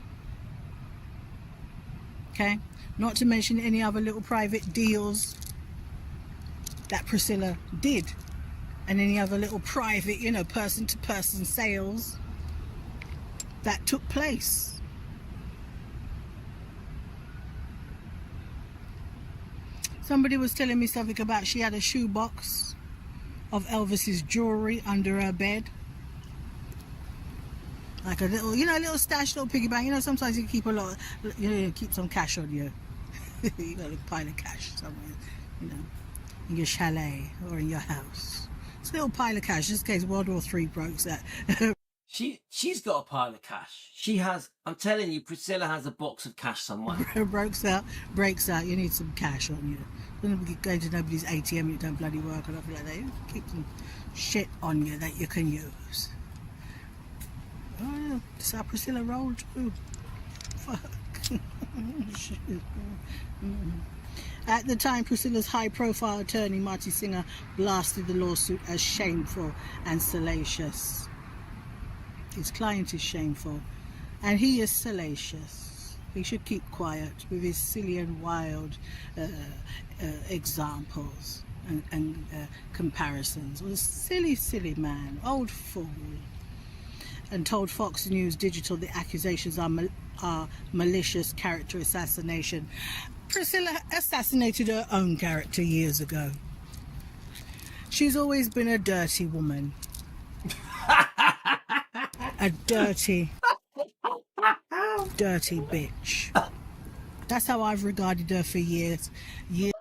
Okay, not to mention any other little private deals that Priscilla did, and any other little private, you know, person to person sales that took place. Somebody was telling me something about she had a shoebox of Elvis's jewelry under her bed. Like a little, you know, a little stash, little piggy bank. You know, sometimes you keep a lot, you know, you keep some cash on you. You got a pile of cash somewhere, you know, in your chalet or in your house. It's a little pile of cash, just in case World War III broke that. She's got a pile of cash. She has, I'm telling you, Priscilla has a box of cash somewhere. breaks out, you need some cash on you. Don't be going to nobody's ATM, you don't bloody work or nothing like that. You keep some shit on you that you can use. Oh yeah, that's how Priscilla rolled too. Fuck. At the time, Priscilla's high-profile attorney, Marty Singer, blasted the lawsuit as shameful and salacious. His client is shameful, and he is salacious. He should keep quiet with his silly and wild examples and comparisons. Well, a silly, silly man, old fool. And told Fox News Digital the accusations are malicious character assassination. Priscilla assassinated her own character years ago. She's always been a dirty woman. A dirty bitch. That's how I've regarded her for years. I'm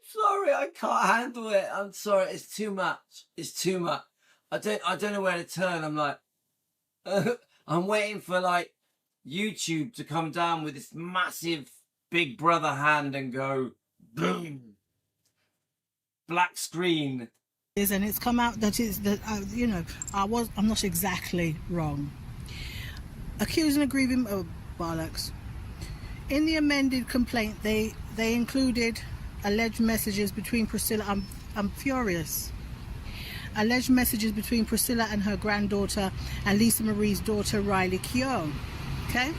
sorry, I can't handle it. I'm sorry, it's too much. It's too much. I don't know where to turn. I'm like, I'm waiting for like YouTube to come down with this massive Big Brother hand and go boom, black screen. And it's come out that it's that you know, I'm not exactly wrong. Accusing and aggrieving bollocks. In the amended complaint, they included alleged messages between Priscilla. I'm furious. Alleged messages between Priscilla and her granddaughter and Lisa Marie's daughter Riley Keough. Okay?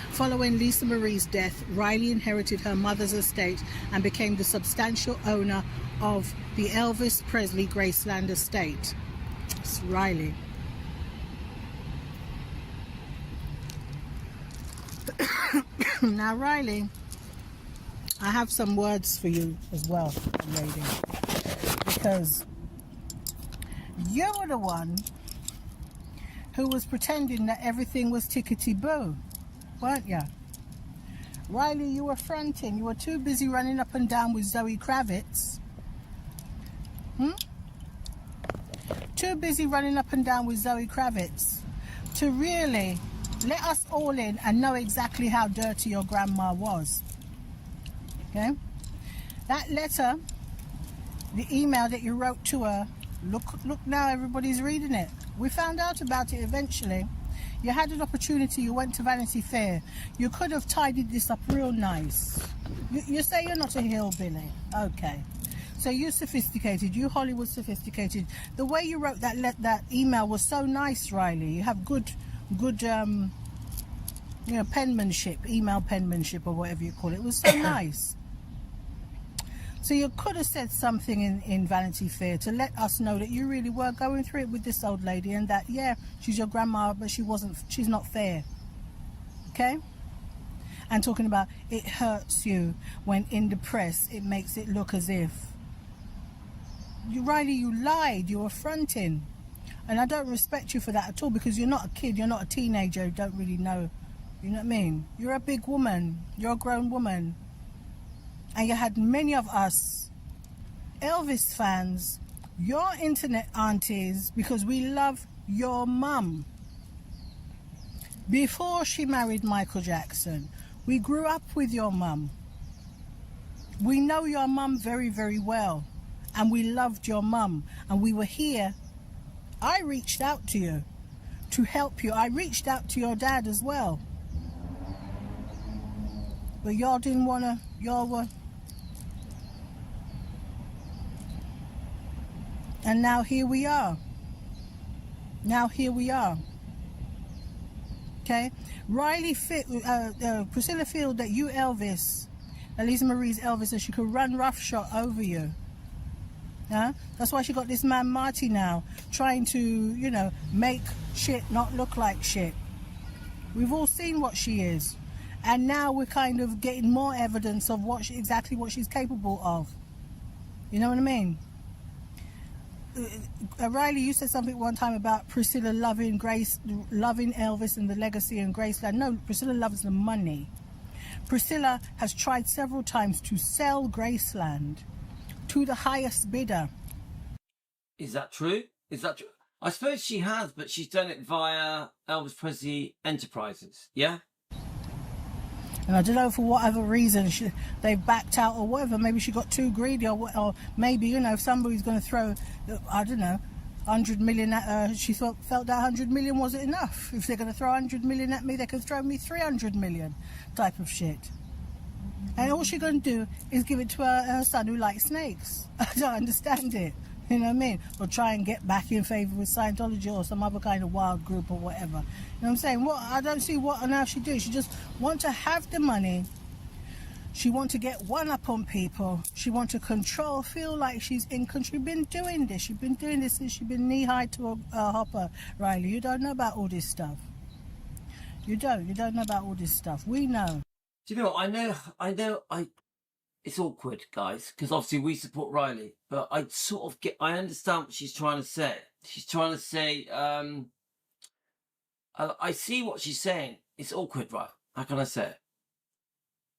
Following Lisa Marie's death, Riley inherited her mother's estate and became the substantial owner of the Elvis Presley Graceland estate. It's Riley. Now, Riley, I have some words for you as well, lady, because you were the one who was pretending that everything was tickety-boo, weren't you? Riley, you were fronting. You were too busy running up and down with Zoe Kravitz. Too busy running up and down with Zoe Kravitz to really let us all in and know exactly how dirty your grandma was. Okay? That letter, the email that you wrote to her, look now, everybody's reading it. We found out about it eventually. You had an opportunity, you went to Vanity Fair. You could have tidied this up real nice. You say you're not a hillbilly. Okay. So you're sophisticated, you Hollywood sophisticated. The way you wrote that email was so nice, Riley. You have good you know, penmanship, email penmanship or whatever you call it. It was so nice. So you could have said something in Vanity Fair to let us know that you really were going through it with this old lady, and that, yeah, she's your grandma, but she's not fair. Okay? And talking about it hurts you when in the press it makes it look as if. Riley, you lied, you were fronting. And I don't respect you for that at all, because you're not a kid, you're not a teenager, you don't really know. You know what I mean? You're a big woman, you're a grown woman. And you had many of us Elvis fans, your internet aunties, because we love your mum. Before she married Michael Jackson, we grew up with your mum. We know your mum very, very well. And we loved your mum. And we were here. I reached out to you to help you. I reached out to your dad as well. But y'all didn't want to, y'all were. And now here we are. Now here we are. Okay? Priscilla feel that you Elvis, Elisa Marie's Elvis, and she could run roughshod over you. Yeah? That's why she got this man Marty now, trying to, you know, make shit not look like shit. We've all seen what she is. And now we're kind of getting more evidence of exactly what she's capable of. You know what I mean? Riley, you said something one time about Priscilla loving Elvis and the legacy and Graceland. No, Priscilla loves the money. Priscilla has tried several times to sell Graceland to the highest bidder. Is that true? Is that true? I suppose she has, but she's done it via Elvis Presley Enterprises, yeah? And I don't know for whatever reason they've backed out or whatever. Maybe she got too greedy, or maybe, you know, if somebody's going to throw, I don't know, 100 million at her, she felt that 100 million wasn't enough. If they're going to throw 100 million at me, they can throw me 300 million type of shit. And all she's going to do is give it to her son who likes snakes. I don't understand it. You know what I mean? Or try and get back in favour with Scientology or some other kind of wild group or whatever. You know what I'm saying? I don't see what on earth she do. She just want to have the money. She want to get one up on people. She want to control, feel like she's in control. She's been doing this. She's been doing this since she's been knee-high to a hopper, Riley. You don't know about all this stuff. You don't know about all this stuff. We know. Do you know what? It's awkward, guys, because obviously we support Riley, but I understand what she's trying to say. She's trying to say, I see what she's saying. It's awkward, right? How can I say it?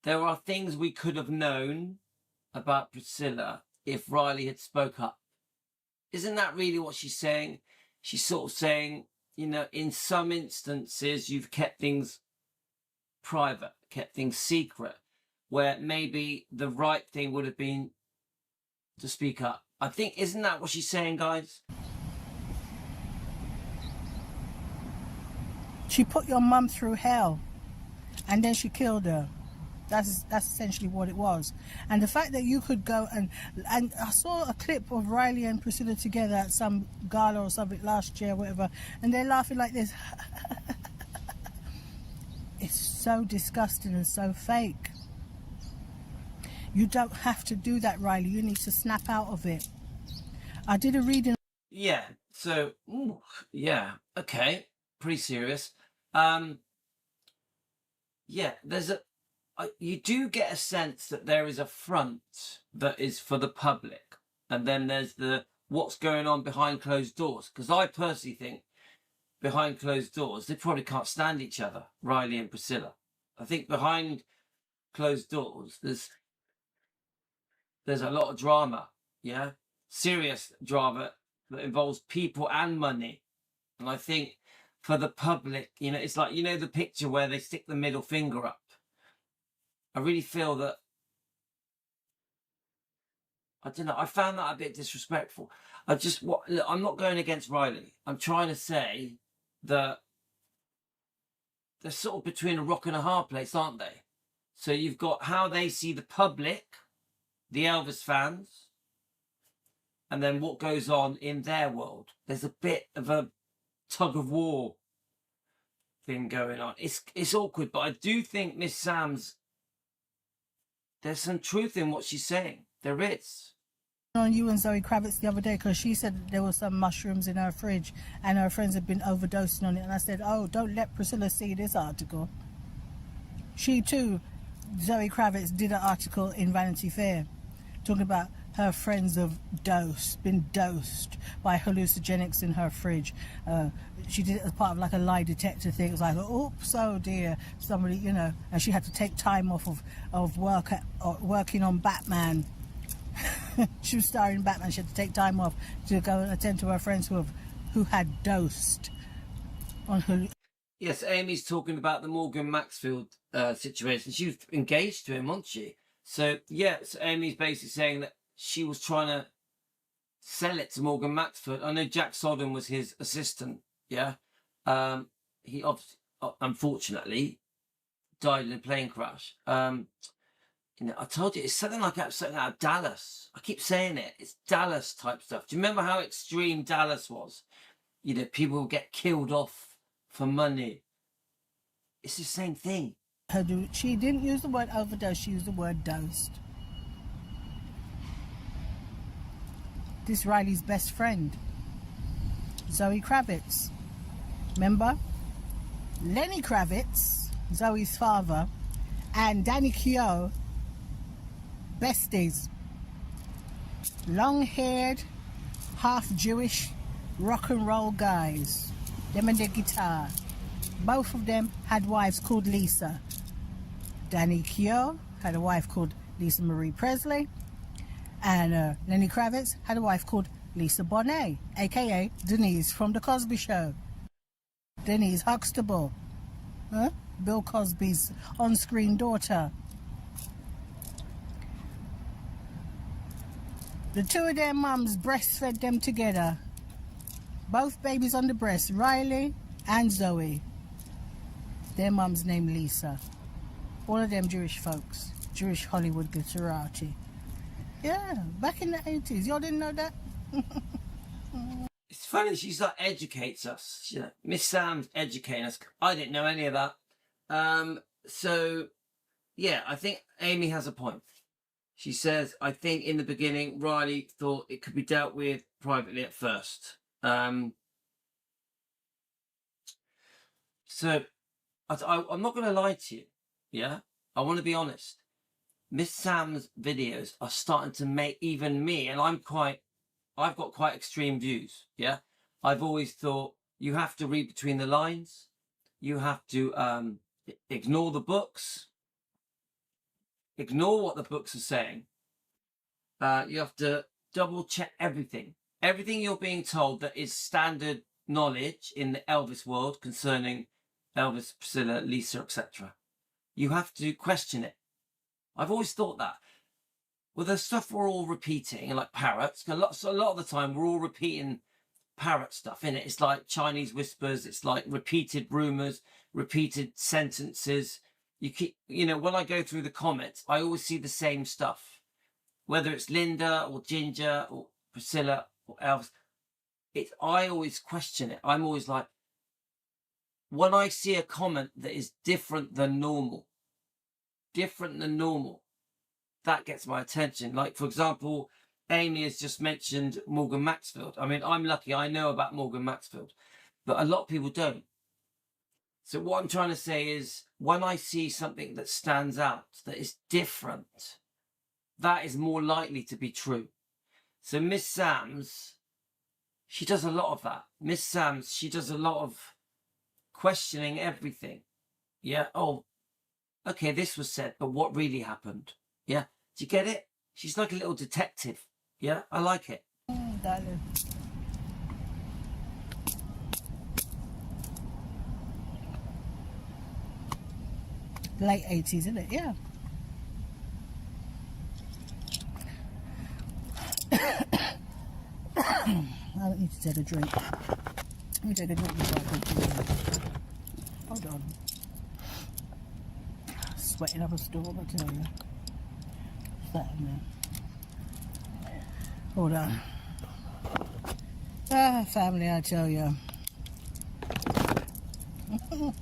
There are things we could have known about Priscilla if Riley had spoke up. Isn't that really what she's saying? She's sort of saying, you know, in some instances, you've kept things private, kept things secret, where maybe the right thing would have been to speak up. I think, isn't that what she's saying, guys? She put your mum through hell, and then she killed her. That's essentially what it was. And the fact that you could go and I saw a clip of Riley and Priscilla together at some gala or something last year, whatever, and they're laughing like this. It's so disgusting and so fake. You don't have to do that, Riley. You need to snap out of it. I did a reading. Yeah. So, yeah. Okay. Pretty serious. Yeah. You do get a sense that there is a front that is for the public, and then there's what's going on behind closed doors. Because I personally think behind closed doors, they probably can't stand each other, Riley and Priscilla. I think behind closed doors, there's a lot of drama, yeah? Serious drama that involves people and money. And I think for the public, you know, it's like, you know, the picture where they stick the middle finger up. I really feel that, I don't know, I found that a bit disrespectful. Look, I'm not going against Riley. I'm trying to say that they're sort of between a rock and a hard place, aren't they? So you've got how they see the public, the Elvis fans, and then what goes on in their world. There's a bit of a tug of war thing going on. It's awkward, but I do think Miss Sam's, there's some truth in what she's saying. There is. On you and Zoe Kravitz the other day, because she said there were some mushrooms in her fridge and her friends had been overdosing on it, and I said, oh, don't let Priscilla see this article. She too, Zoe Kravitz, did an article in Vanity Fair talking about her friends have been dosed by hallucinogenics in her fridge. She did it as part of like a lie detector thing. It was like, oops, oh dear, somebody, you know, and she had to take time off of working on Batman. She was starring Batman. She had to take time off to go and attend to her friends who had dosed on her. Yes, Amy's talking about the Morgan Maxfield situation. She was engaged to him, wasn't she? So, yeah, so Amy's basically saying that she was trying to sell it to Morgan Maxfield. I know Jack Sodden was his assistant, yeah? He obviously, unfortunately, died in a plane crash. You know, I told you, it's something like something out of Dallas. I keep saying it. It's Dallas type stuff. Do you remember how extreme Dallas was? You know, people would get killed off for money. It's the same thing. She didn't use the word overdose. She used the word dosed. This Riley's best friend, Zoe Kravitz. Remember? Lenny Kravitz, Zoe's father, and Danny Keough, besties. Long-haired, half-Jewish rock and roll guys. Them and their guitar. Both of them had wives called Lisa. Danny Keough had a wife called Lisa Marie Presley. And Lenny Kravitz had a wife called Lisa Bonet, a.k.a. Denise from The Cosby Show. Denise Huxtable, Bill Cosby's on-screen daughter. The two of their mums breastfed them together. Both babies on the breast, Riley and Zoe. Their mum's named Lisa. All of them Jewish folks, Jewish Hollywood glitterati. Yeah, back in the 80s. Y'all didn't know that? It's funny, she's like educates us. You know, Miss Sam's educating us. I didn't know any of that. So, yeah, I think Amy has a point. She says, I think in the beginning, Riley thought it could be dealt with privately at first. So, I'm not going to lie to you. Yeah, I want to be honest. Miss Sam's videos are starting to make even me, and I've got quite extreme views. Yeah, I've always thought you have to read between the lines. You have to ignore the books. Ignore what the books are saying. You have to double check everything. Everything you're being told that is standard knowledge in the Elvis world concerning Elvis, Priscilla, Lisa, etc. You have to question it. I've always thought that. Well, the stuff we're all repeating, like parrots, a lot of the time we're all repeating parrot stuff, innit? It's like Chinese whispers, it's like repeated rumours, repeated sentences. You keep, you know, when I go through the comments, I always see the same stuff. Whether it's Linda or Ginger or Priscilla or Elvis, I always question it. I'm always like, when I see a comment that is different than normal, that gets my attention. Like, for example, Amy has just mentioned Morgan Maxfield. I mean, I'm lucky, I know about Morgan Maxfield, but a lot of people don't. So what I'm trying to say is, when I see something that stands out, that is different, that is more likely to be true. So Miss Sam's, she does a lot of that. Miss Sam's, she does a lot of questioning everything. Yeah, oh, okay, this was said, but what really happened? Yeah, do you get it? She's like a little detective. Yeah, I like it. Darling. Late 80s, isn't it? Yeah. I don't need to take a drink. Let me take a drink before I continue. Hold on. Sweating up a storm, I tell you. What's that in there? Hold on. Ah, family, I tell you. Boy.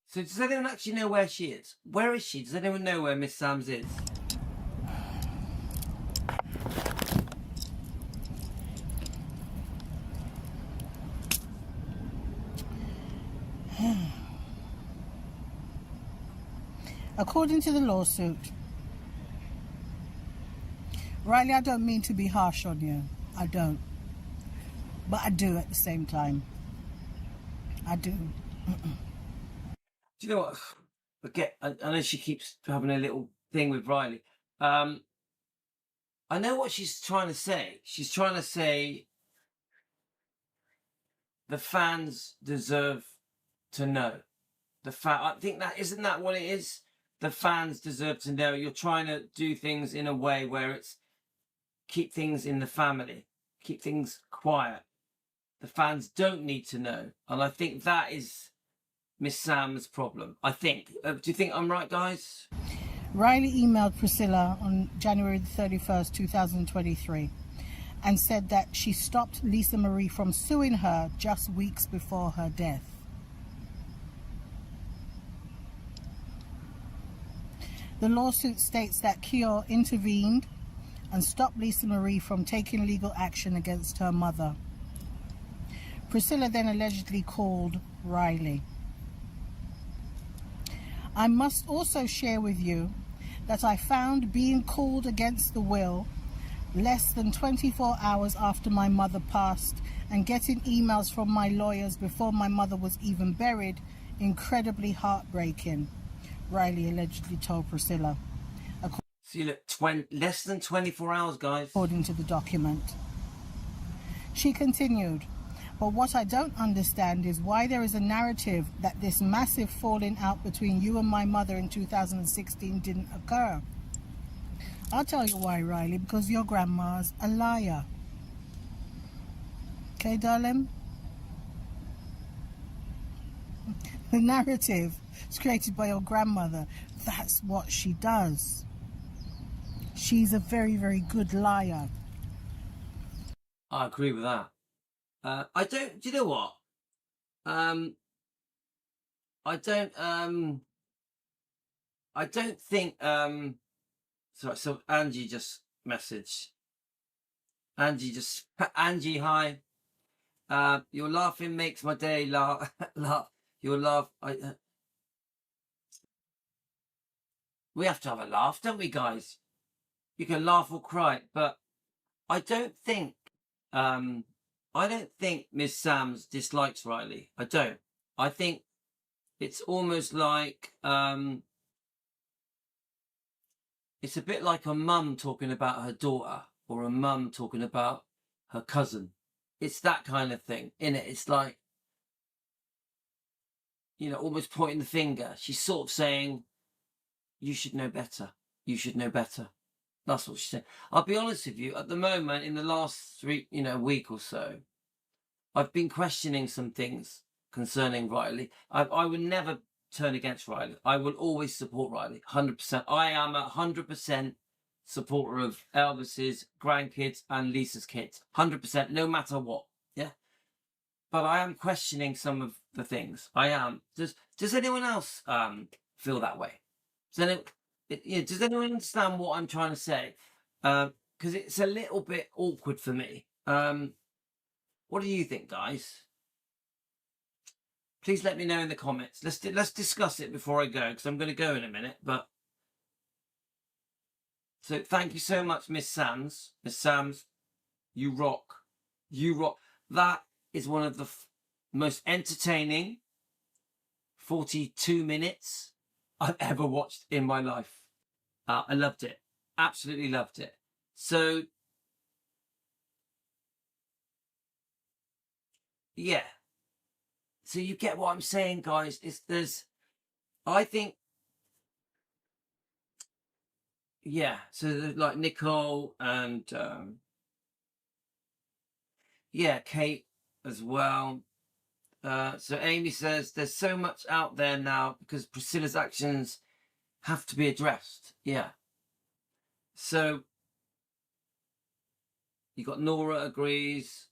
So does anyone actually know where she is? Where is she? Does anyone know where Miss Sams is? According to the lawsuit, Riley, I don't mean to be harsh on you. I don't. But I do at the same time. I do. Do you know what? I know she keeps having a little thing with Riley. I know what she's trying to say. She's trying to say the fans deserve to know. I think that isn't that what it is. The fans deserve to know. You're trying to do things in a way where it's keep things in the family, keep things quiet. The fans don't need to know, and I think that is Miss Sam's problem. I think. Do you think I'm right, guys? Riley emailed Priscilla on January the 31st, 2023, and said that she stopped Lisa Marie from suing her just weeks before her death. The lawsuit states that Kior intervened and stopped Lisa Marie from taking legal action against her mother. Priscilla then allegedly called Riley. I must also share with you that I found being called against the will less than 24 hours after my mother passed and getting emails from my lawyers before my mother was even buried incredibly heartbreaking, Riley allegedly told Priscilla. See, look, less than 24 hours, guys. According to the document. She continued, but what I don't understand is why there is a narrative that this massive falling out between you and my mother in 2016 didn't occur. I'll tell you why, Riley, because your grandma's a liar. Okay, darling? The narrative is created by your grandmother. That's what she does. She's a very, very good liar. I agree with that. I don't. Do you know what? I don't. I don't think. Sorry. So Angie just messaged. Angie, hi. Your laughing makes my day. Laugh. Your laugh. We have to have a laugh, don't we, guys? You can laugh or cry, but I don't think Miss Sams dislikes Riley. I don't. I think it's almost like it's a bit like a mum talking about her daughter or a mum talking about her cousin. It's that kind of thing, innit? It's like, almost pointing the finger. She's sort of saying, you should know better. You should know better. That's what she said. I'll be honest with you, at the moment, in the last week or so, I've been questioning some things concerning Riley. I would never turn against Riley. I will always support Riley, 100%. I am a 100% supporter of Elvis's grandkids and Lisa's kids, 100%, no matter what. Yeah. But I am questioning some of the things. I am. Does anyone else feel that way? Does anyone understand what I'm trying to say? Because it's a little bit awkward for me. What do you think, guys? Please let me know in the comments. Let's discuss it before I go, because I'm going to go in a minute. But so thank you so much, Miss Sams. Miss Sams, you rock. You rock. That is one of the most entertaining 42 minutes I've ever watched in my life. I loved it. Absolutely loved it. So, yeah. So you get what I'm saying, guys. I think, yeah. So like Nicole and Yeah, Kate as well. So Amy says there's so much out there now because Priscilla's actions have to be addressed. Yeah. So you got Nora agrees.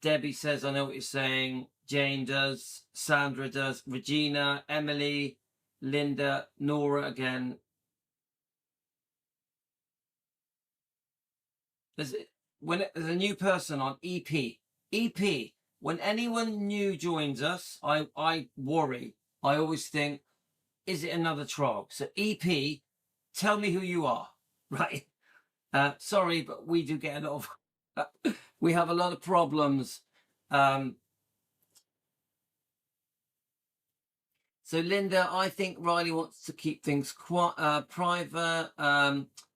Debbie says, I know what you're saying. Jane does. Sandra does. Regina, Emily, Linda, Nora again. There's a new person on EP. EP. When anyone new joins us, I worry. I always think, is it another troll? So EP, tell me who you are. Right. Sorry, but we do get a lot of we have a lot of problems. So Linda, I think Riley wants to keep things quite private.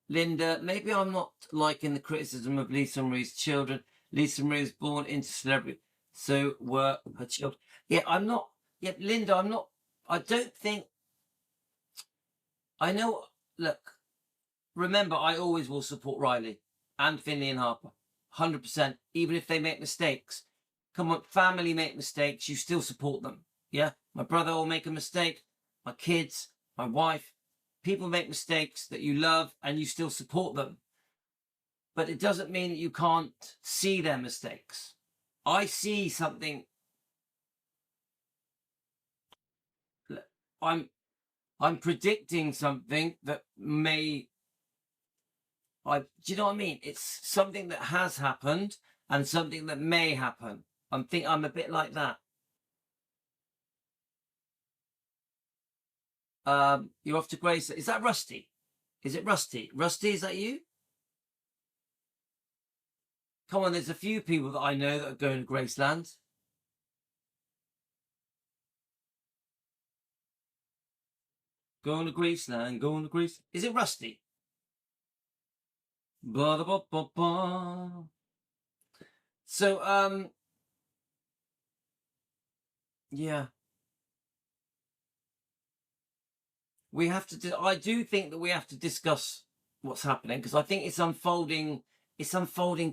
Linda, maybe I'm not liking the criticism of Lisa Marie's children. Lisa Marie was born into celebrity, so were her children. Yeah, I'm not. Yeah, Linda, I'm not. I don't think. I know. Look, remember, I always will support Riley and Finley and Harper, 100%. Even if they make mistakes. Come on, family make mistakes, you still support them. Yeah, my brother will make a mistake. My kids, my wife. People make mistakes that you love and you still support them. But it doesn't mean that you can't see their mistakes. I see something. I'm predicting something that may. Do you know what I mean? It's something that has happened and something that may happen. I'm a bit like that. You're off to Grace. Is that Rusty? Is it Rusty? Rusty, is that you? Come on, there's a few people that I know that are going to Graceland. Going to Graceland, going to Grace. Is it Rusty? Blah, blah, blah, blah. So, yeah. We have to, I do think that we have to discuss what's happening because I think it's unfolding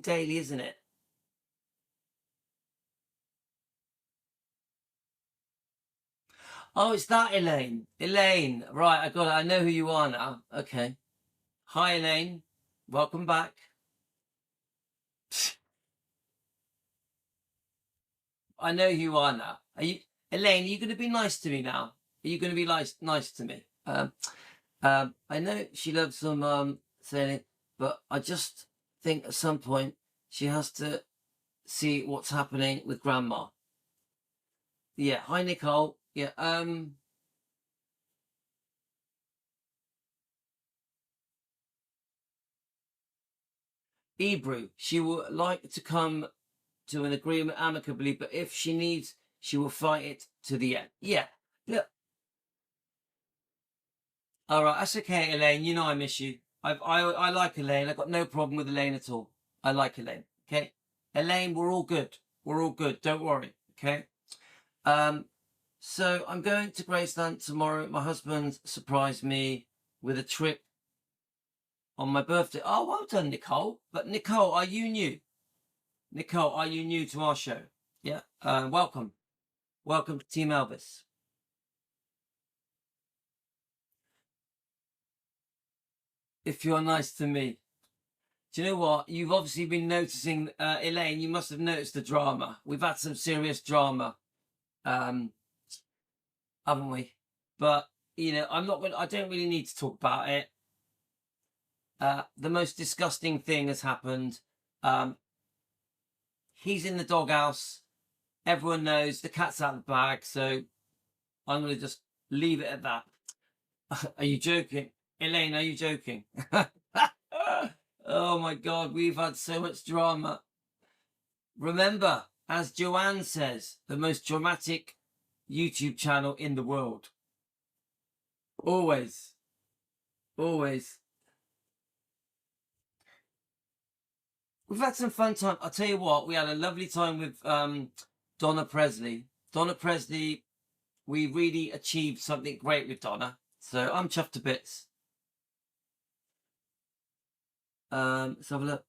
daily, isn't it? Oh, it's that Elaine. Elaine, right, I got it. I know who you are now. Okay. Hi, Elaine. Welcome back. I know who you are now. Are you, Elaine, are you going to be nice to me now? Are you going to be nice to me? I know she loves some sailing, but I just think at some point she has to see what's happening with Grandma. Yeah. Hi, Nicole. Yeah. Ebru, she will like to come to an agreement amicably, but if she needs, she will fight it to the end. Yeah. Look. All right, that's okay, Elaine. You know I miss you. I like Elaine. I've got no problem with Elaine at all. I like Elaine. Okay, Elaine, we're all good. We're all good. Don't worry. Okay. So I'm going to Graceland tomorrow. My husband surprised me with a trip on my birthday. Oh, well done, Nicole. But Nicole, are you new? Nicole, are you new to our show? Yeah. Welcome. Welcome to Team Elvis. If you're nice to me. Do you know what? You've obviously been noticing, Elaine, you must have noticed the drama. We've had some serious drama, haven't we? But, I don't really need to talk about it. The most disgusting thing has happened. He's in the doghouse. Everyone knows the cat's out of the bag. So I'm going to just leave it at that. Are you joking? Elaine, are you joking? Oh my God, we've had so much drama. Remember, as Joanne says, the most dramatic YouTube channel in the world. Always. Always. We've had some fun time. I'll tell you what, we had a lovely time with Donna Presley. Donna Presley, we really achieved something great with Donna. So I'm chuffed to bits. Let's have a look.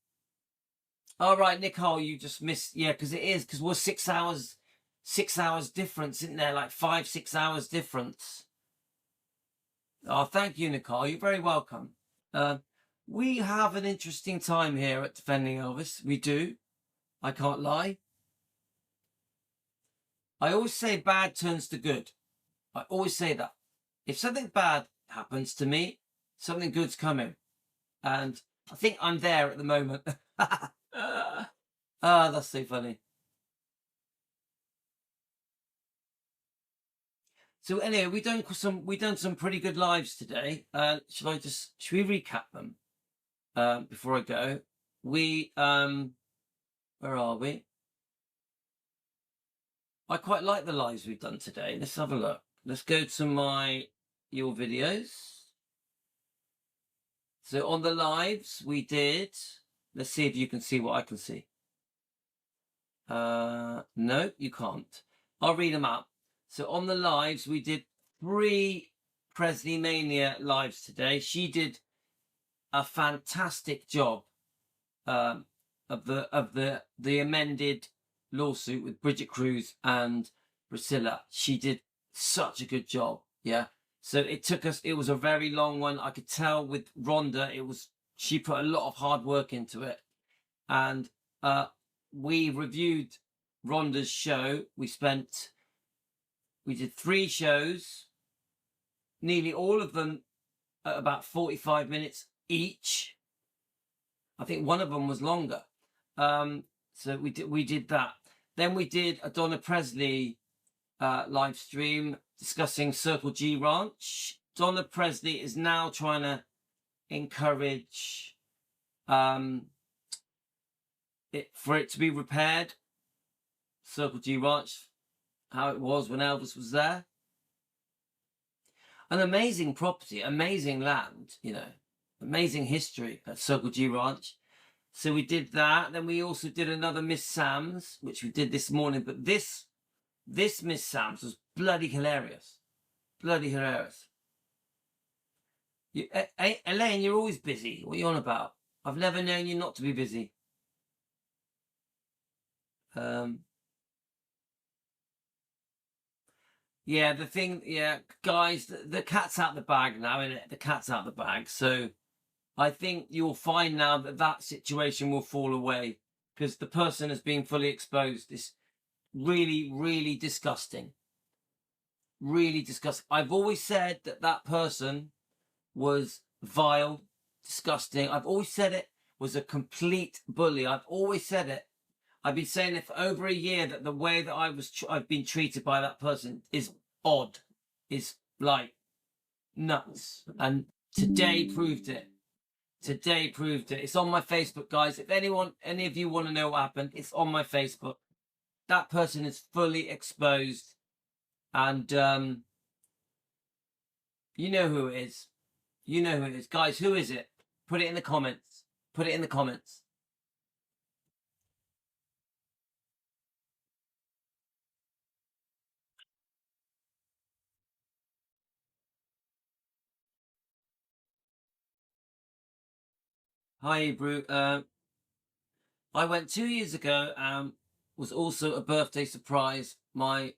All right, Nicole, you just missed. Yeah, because it is, because we're 6 hours, 6 hours difference, isn't there? Like 5, 6 hours difference. Oh, thank you, Nicole. You're very welcome. We have an interesting time here at Defending Elvis. We do. I can't lie. I always say bad turns to good. I always say that. If something bad happens to me, something good's coming. And I think I'm there at the moment. That's so funny. So anyway, we done some pretty good lives today. Should we recap them before I go? We where are we? I quite like the lives we've done today. Let's have a look. Let's go to your videos. So on the lives we did, let's see if you can see what I can see. No, you can't. I'll read them out. So on the lives, we did 3 Presley Mania lives today. She did a fantastic job of the amended lawsuit with Bridget Cruz and Priscilla. She did such a good job. Yeah. So it was a very long one. I could tell with Rhonda, she put a lot of hard work into it. And we reviewed Rhonda's show. We did 3 shows, nearly all of them at about 45 minutes each. I think one of them was longer. So we did that. Then we did a Donna Presley live stream discussing Circle G Ranch. Donna Presley is now trying to encourage for it to be repaired. Circle G Ranch, how it was when Elvis was there. An amazing property, amazing land, amazing history at Circle G Ranch. So we did that. Then we also did another Miss Sam's, which we did this morning. But this Miss Sam's was bloody hilarious. Bloody hilarious. Elaine, you're always busy. What are you on about? I've never known you not to be busy. Yeah, guys, the cat's out the bag now, isn't it? The cat's out the bag. So I think you'll find now that situation will fall away because the person has been fully exposed. It's really, really disgusting. Really disgusting. I've always said that person was vile, disgusting. I've always said it was a complete bully. I've always said it. I've been saying it for over a year that the way that I've been treated by that person is odd, is like nuts. And today proved it. Today proved it. It's on my Facebook, guys. If any of you want to know what happened, it's on my Facebook. That person is fully exposed. And you know who it is. You know who it is. Guys, who is it? Put it in the comments. Put it in the comments. Hi, Brew. I went 2 years ago. Was also a birthday surprise. My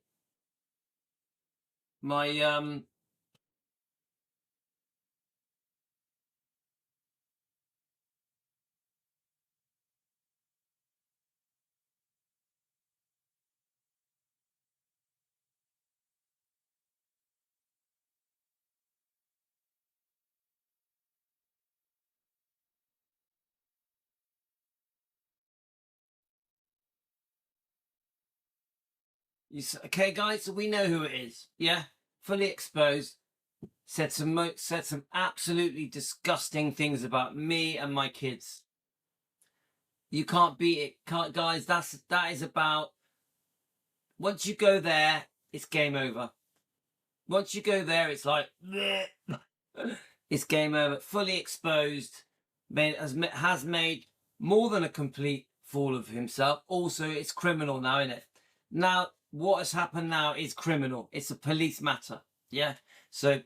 okay, guys. So we know who it is. Yeah, fully exposed. Said some absolutely disgusting things about me and my kids. You can't beat it, guys. That is about. Once you go there, it's game over. Once you go there, it's like it's game over. Fully exposed, has made more than a complete fool of himself. Also, it's criminal now, isn't it? Now, what has happened now is criminal. It's a police matter. Yeah. So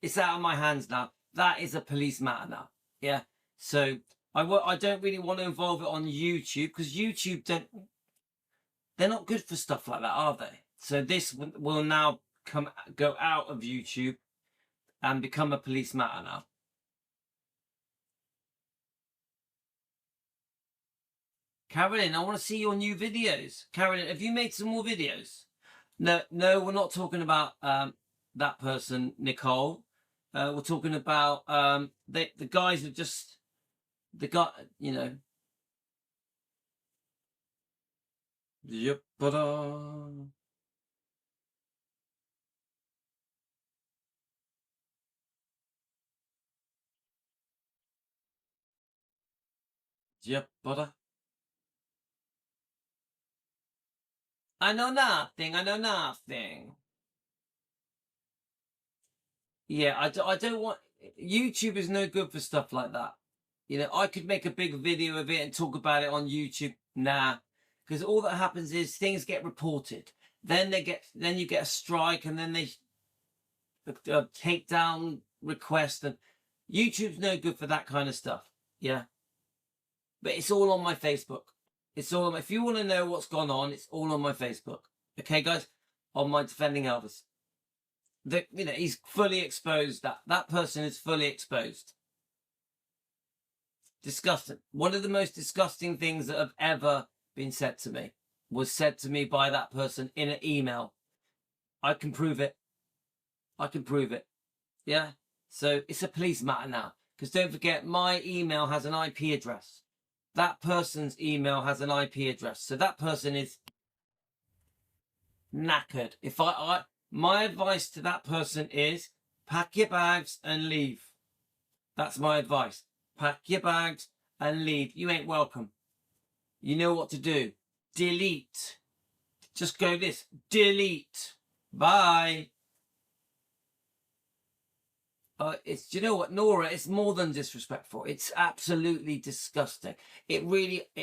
it's out of my hands now. That is a police matter now. Yeah. So I don't really want to involve it on YouTube because YouTube they're not good for stuff like that, are they? So this will now go out of YouTube and become a police matter now. Carolyn, I want to see your new videos. Carolyn, have you made some more videos? No, we're not talking about that person, Nicole. We're talking about the guys that just the guy, you know. Yep, but yep, but I know nothing. I know nothing. Yeah, I don't want YouTube is no good for stuff like that. You know, I could make a big video of it and talk about it on YouTube. Nah, because all that happens is things get reported. Then you get a strike, and then they take down request, and YouTube's no good for that kind of stuff. Yeah, but it's all on my Facebook. It's all on. If you want to know what's gone on, it's all on my Facebook. Okay, guys, on my Defending Elvis. He's fully exposed. That person is fully exposed. Disgusting. One of the most disgusting things that have ever been said to me was said to me by that person in an email. I can prove it. I can prove it. Yeah. So it's a police matter now. Because don't forget, my email has an IP address. That person's email has an IP address. So that person is knackered. If my advice to that person is pack your bags and leave. That's my advice. Pack your bags and leave. You ain't welcome. You know what to do. Delete. Just go this. Delete. Bye. Do you know what, Nora? It's more than disrespectful. It's absolutely disgusting. It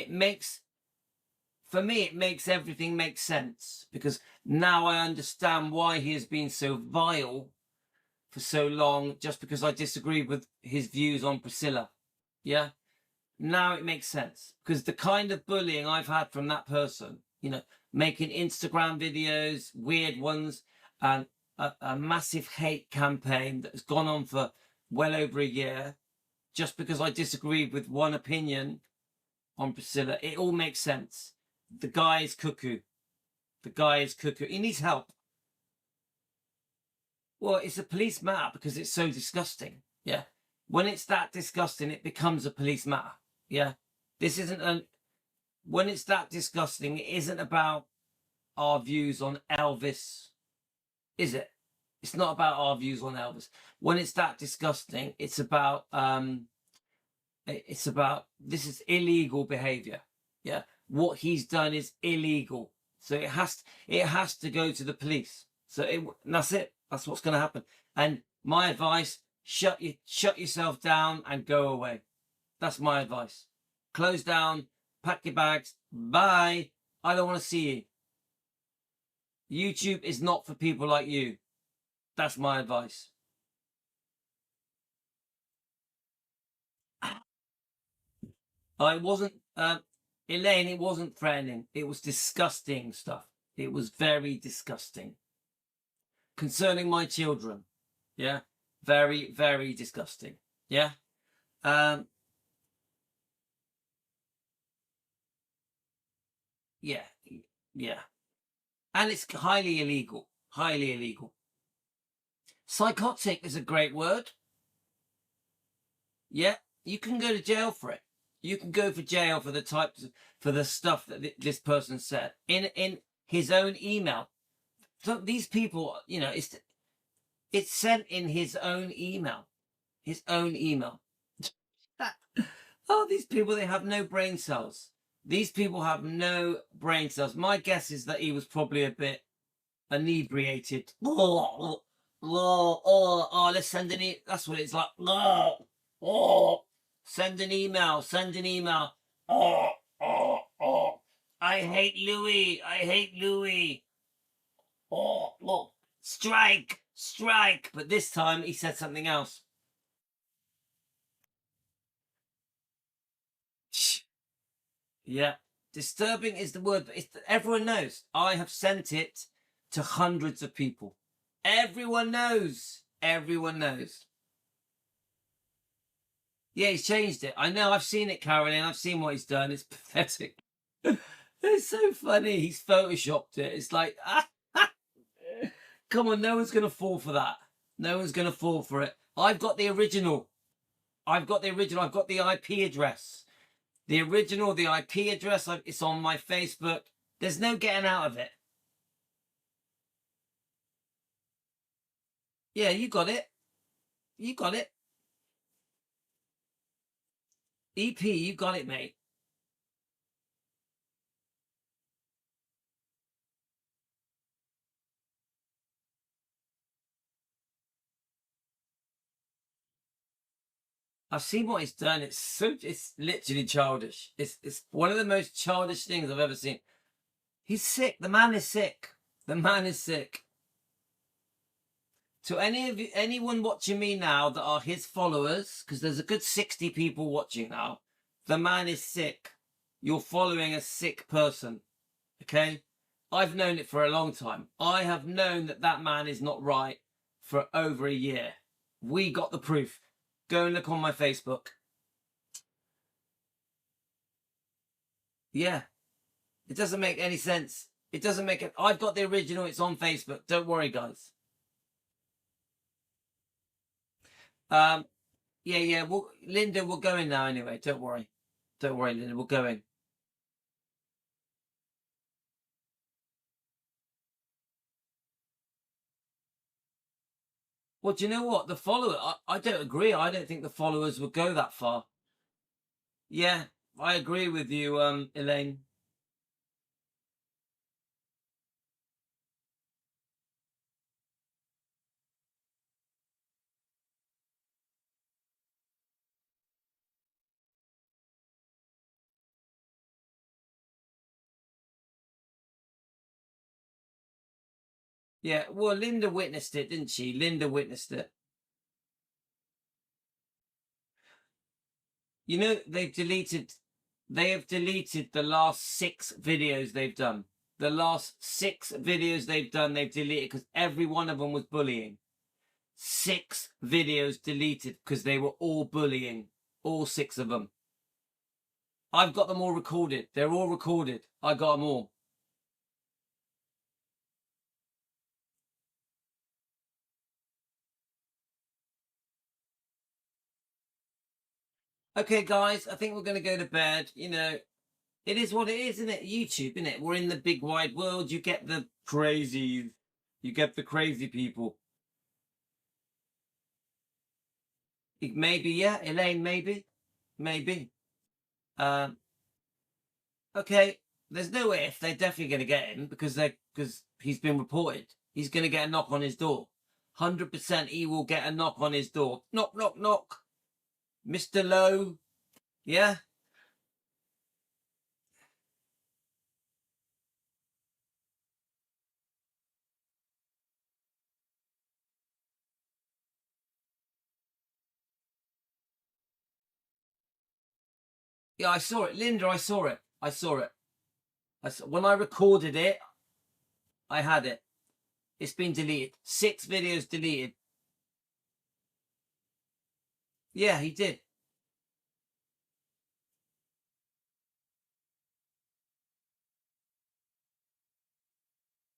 makes everything make sense, because now I understand why he has been so vile for so long, just because I disagreed with his views on Priscilla. Yeah. Now it makes sense, because the kind of bullying I've had from that person, making Instagram videos, weird ones, and a massive hate campaign that has gone on for well over a year, just because I disagreed with one opinion on Priscilla. It all makes sense. The guy is cuckoo. The guy is cuckoo. He needs help. Well, it's a police matter because it's so disgusting. Yeah. When it's that disgusting, it becomes a police matter. Yeah. When it's that disgusting, it isn't about our views on Elvis, is it? It's not about our views on Elvis. When it's that disgusting, it's about this is illegal behavior. Yeah. What he's done is illegal. So it has to go to the police. So that's it. That's what's going to happen. And my advice, shut yourself down and go away. That's my advice. Close down, pack your bags, bye. I don't want to see you. YouTube is not for people like you. That's my advice. It wasn't, Elaine, it wasn't threatening. It was disgusting stuff. It was very disgusting. Concerning my children. Yeah. Very, very disgusting. Yeah. Yeah. Yeah. And it's highly illegal. Highly illegal. Psychotic is a great word. Yeah. You can go to jail for it. You can go for jail for the stuff that this person said in his own email. So these people, it's sent in his own email. His own email. Oh, these people, they have no brain cells. These people have no brain cells. My guess is that he was probably a bit inebriated. Let's send an email. That's what it's like. Send an email. Send an email. I hate Louis. I hate Louis. Look. Strike. Strike. But this time he said something else. Yeah. Disturbing is the word, but everyone knows. I have sent it to hundreds of people. Everyone knows. Everyone knows. Yeah, he's changed it. I know. I've seen it, Caroline. I've seen what he's done. It's pathetic. It's so funny. He's photoshopped it. It's like, come on, no one's going to fall for that. No one's going to fall for it. I've got the original. I've got the IP address. The original, the IP address, it's on my Facebook. There's no getting out of it. Yeah, you got it. You got it. EP, you got it, mate. I've seen what he's done. It's literally childish. It's one of the most childish things I've ever seen. He's sick. The man is sick. The man is sick. To anyone watching me now that are his followers, because there's a good 60 people watching now, the man is sick. You're following a sick person. Okay? I've known it for a long time. I have known that man is not right for over a year. We got the proof. Go and look on my Facebook. Yeah. It doesn't make any sense. It doesn't make it. I've got the original. It's on Facebook. Don't worry, guys. Yeah. Well, Linda, we're going now anyway. Don't worry. Don't worry, Linda. We're going. Well, do you know what? The follower, I don't agree. I don't think the followers would go that far. Yeah, I agree with you, Elaine. Yeah, well, Linda witnessed it, didn't she? Linda witnessed it. You know, they have deleted the last 6 videos they've done. The last 6 videos they've done, they've deleted because every one of them was bullying. 6 videos deleted because they were all bullying. All 6 of them. I've got them all recorded. They're all recorded. I got them all. Okay, guys, I think we're going to go to bed. You know, it is what it is, isn't it? YouTube, isn't it? We're in the big wide world. You get the crazies. You get the crazy people. Maybe, yeah. Elaine, maybe. Maybe. Okay, there's no if. They're definitely going to get him because he's been reported. He's going to get a knock on his door. 100% he will get a knock on his door. Knock, knock, knock. Mr. Lowe. Yeah? Yeah, I saw it. Linda, I saw it. I saw it. When I recorded it, I had it. It's been deleted. 6 videos deleted. Yeah, he did.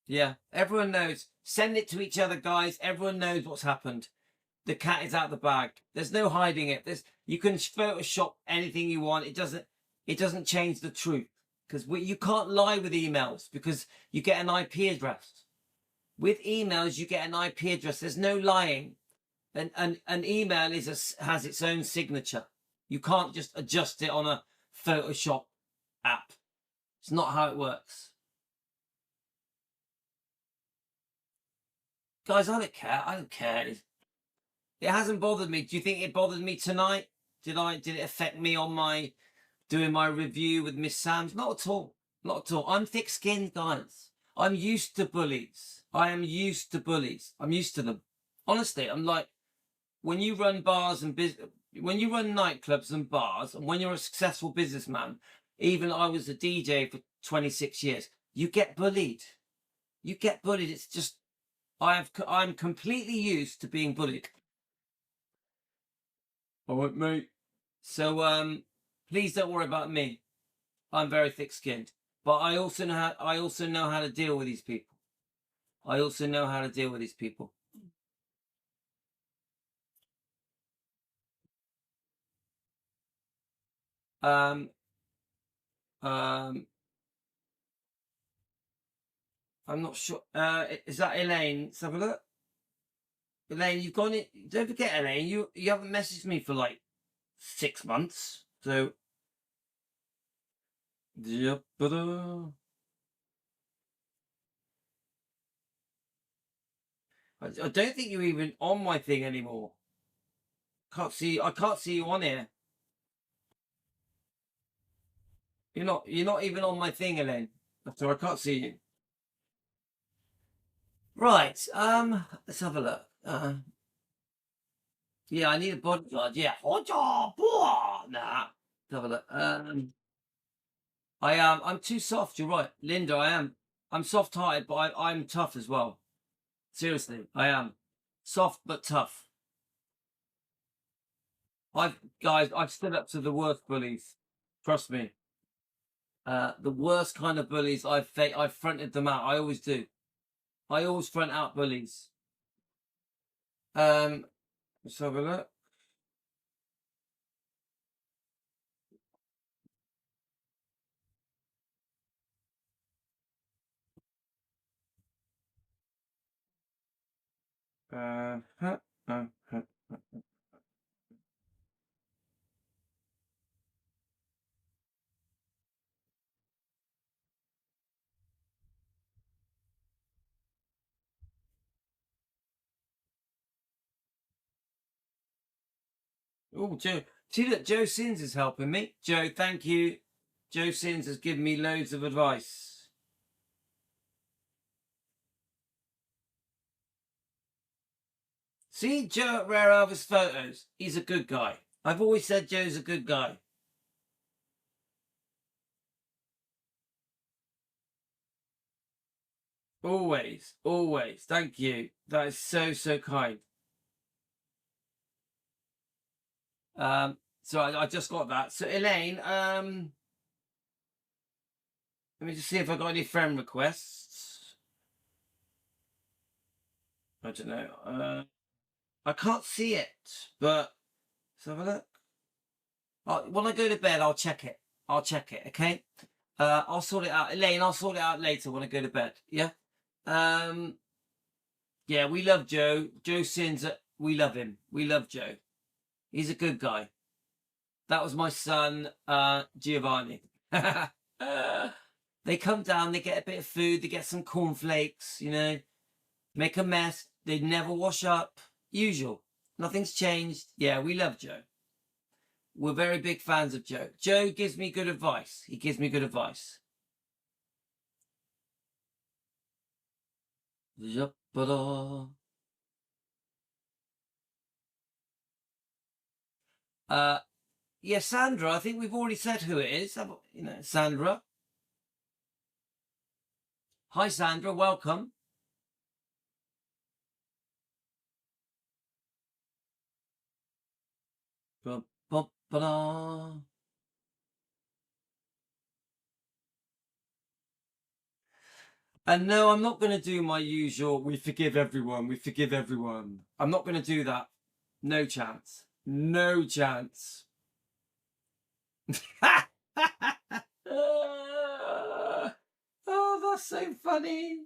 Yeah, everyone knows. Send it to each other, guys. Everyone knows what's happened. The cat is out the bag. There's no hiding it. You can Photoshop anything you want. It doesn't change the truth because you can't lie with emails because you get an IP address. With emails, you get an IP address. There's no lying. An email has its own signature. You can't just adjust it on a Photoshop app. It's not how it works. Guys, I don't care. I don't care. It hasn't bothered me. Do you think it bothered me tonight? Did it affect me on doing my review with Miss Sam's? Not at all. Not at all. I'm thick-skinned, guys. I'm used to bullies. I am used to bullies. I'm used to them. Honestly, I'm like, when you run bars and when you run nightclubs and bars, and when you're a successful businessman, Even I was a DJ for 26 years. You get bullied. You get bullied. It's just I'm completely used to being bullied. All right, mate. So please don't worry about me. I'm very thick-skinned, but I also know how to deal with these people. I also know how to deal with these people. Um, um, I'm not sure. Is that Elaine? Let's have a look. Elaine, you've gone it. Don't forget, Elaine. You haven't messaged me for like 6 months. So, yep. I don't think you're even on my thing anymore. Can't see. I can't see you on here. You're not. You're not even on my thing, Elaine. So I can't see you. Right. Let's have a look. Yeah, I need a bodyguard. Yeah. Nah. Let's have a look. I am. I'm too soft. You're right, Linda. I am. I'm soft-hearted, but I'm tough as well. Seriously, I am soft but tough. I've stood up to the worst bullies. Trust me. The worst kind of bullies I've fronted them out. I always do. I always front out bullies. Let's have a look. Uh, huh, uh, huh. Oh, Joe. See that Joe Sins is helping me. Joe, thank you. Joe Sins has given me loads of advice. See Joe at Rare Elvis Photos. He's a good guy. I've always said Joe's a good guy. Always, always. Thank you. That is so, so kind. So I just got that. So Elaine, let me just see if I got any friend requests. I don't know. I can't see it, but let's have a look. When I go to bed, I'll check it. I'll check it. Okay. I'll sort it out, Elaine. I'll sort it out later when I go to bed. Yeah. Um. Yeah, we love Joe. Joe Sins. We love him. We love Joe. He's a good guy. That was my son, Giovanni. They come down, they get a bit of food, they get some cornflakes, make a mess. They never wash up. Usual. Nothing's changed. Yeah, we love Joe. We're very big fans of Joe. Joe gives me good advice. He gives me good advice. Yeah, Sandra, I think we've already said who it is. Sandra. Hi, Sandra. Welcome. And no, I'm not going to do my usual, we forgive everyone, we forgive everyone. I'm not going to do that. No chance. No chance. Oh, that's so funny.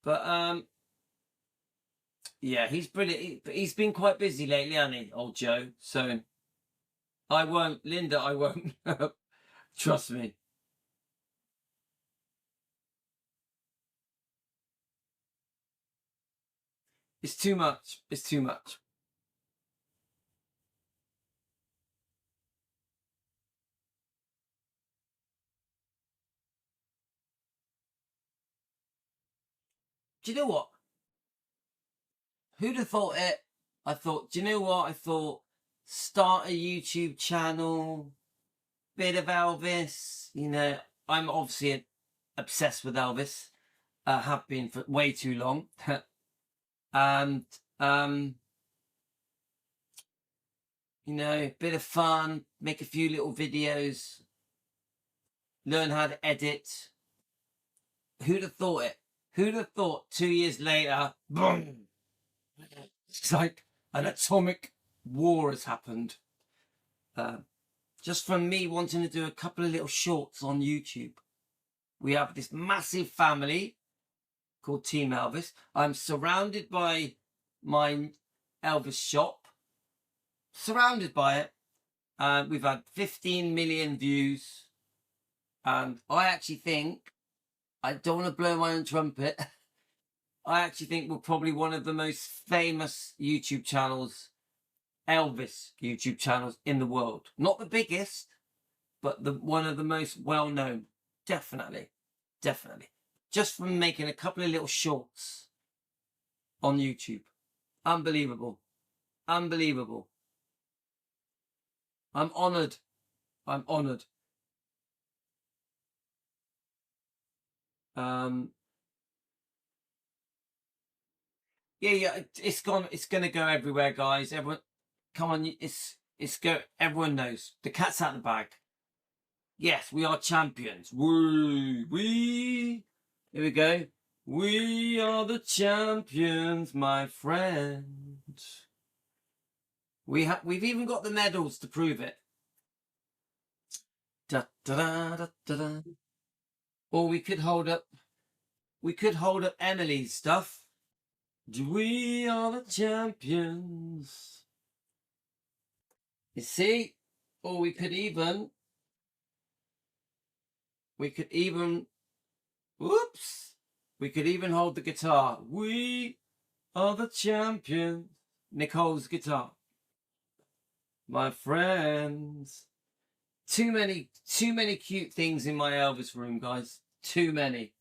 But yeah, he's brilliant. He's been quite busy lately, hasn't he, old Joe? So I won't, Linda, I won't. Trust me. It's too much. It's too much. do you know what? Who'd have thought it? I thought, do you know what? I thought, start a YouTube channel, bit of Elvis. You know, I'm obviously obsessed with Elvis. Have been for way too long. And, you know, bit of fun, make a few little videos, learn how to edit. Who'd have thought it? Who'd have thought 2 years later, boom, it's like an atomic war has happened. Just from me wanting to do a couple of little shorts on YouTube. We have this massive family called Team Elvis. I'm surrounded by my Elvis shop. Surrounded by it. We've had 15 million views. And I actually think, I don't want to blow my own trumpet, I actually think we're probably one of the most famous YouTube channels, Elvis YouTube channels in the world. Not the biggest, but one of the most well-known. Definitely. Definitely. Just from making a couple of little shorts on YouTube. Unbelievable. Unbelievable. I'm honoured. I'm honoured. Yeah, it's gonna go everywhere, guys. Everyone, come on, everyone knows. The cat's out of the bag. Yes, we are champions. Here we go. We are the champions, my friend. We've even got the medals to prove it. Da da da da da da. Or we could hold up Emily's stuff. We are the champions. You see? Or we could even, whoops, we could even hold the guitar. We are the champions. Nicole's guitar. My friends. Too many cute things in my Elvis room, guys. Too many.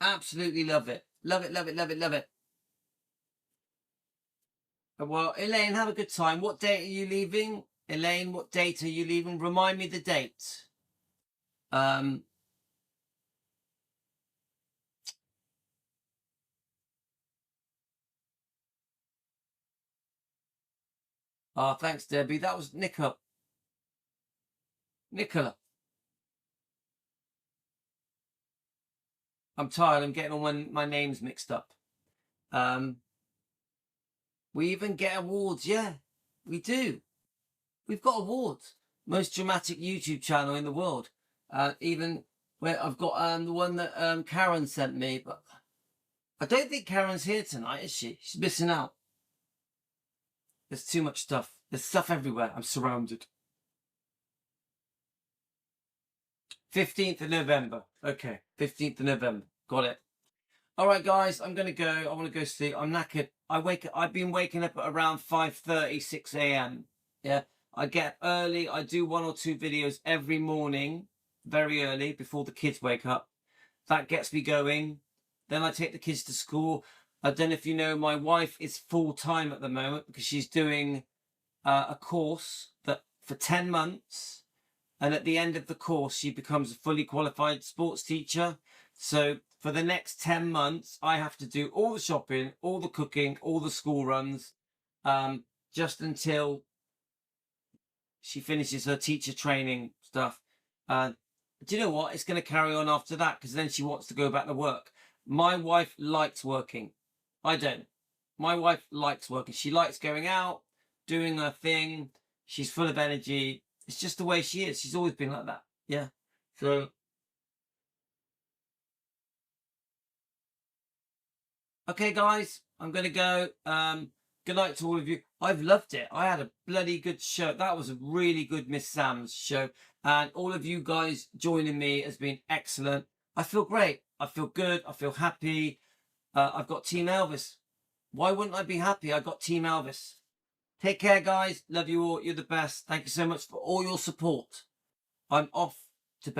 Absolutely love it. Love it, love it, love it, love it. Well, Elaine, have a good time. What date are you leaving? Elaine, what date are you leaving? Remind me the date. Oh, thanks, Debbie. That was Nicola. I'm tired. I'm getting all my names mixed up. We even get awards. Yeah, we do. We've got awards. Most dramatic YouTube channel in the world. Even where I've got the one that Karen sent me, but I don't think Karen's here tonight, is she? She's missing out. There's too much stuff. There's stuff everywhere. I'm surrounded. 15th of November. Okay, 15th of November. Got it. All right, guys, I'm going to go. I want to go sleep. I'm knackered. I've been waking up at around 5:30, 6 a.m. Yeah, I get early. I do 1 or 2 videos every morning, very early, before the kids wake up. That gets me going. Then I take the kids to school. I don't know if you know, my wife is full-time at the moment because she's doing a course that for 10 months. And at the end of the course, she becomes a fully qualified sports teacher. So for the next 10 months, I have to do all the shopping, all the cooking, all the school runs, just until she finishes her teacher training stuff. Do you know what? It's going to carry on after that because then she wants to go back to work. My wife likes working. I don't. My wife likes working. She likes going out, doing her thing. She's full of energy. It's just the way she is. She's always been like that. Yeah. So. Okay, guys, I'm going to go. Good night to all of you. I've loved it. I had a bloody good show. That was a really good Miss Sam's show. And all of you guys joining me has been excellent. I feel great. I feel good. I feel happy. I've got Team Elvis. Why wouldn't I be happy? I got Team Elvis. Take care, guys. Love you all. You're the best. Thank you so much for all your support. I'm off.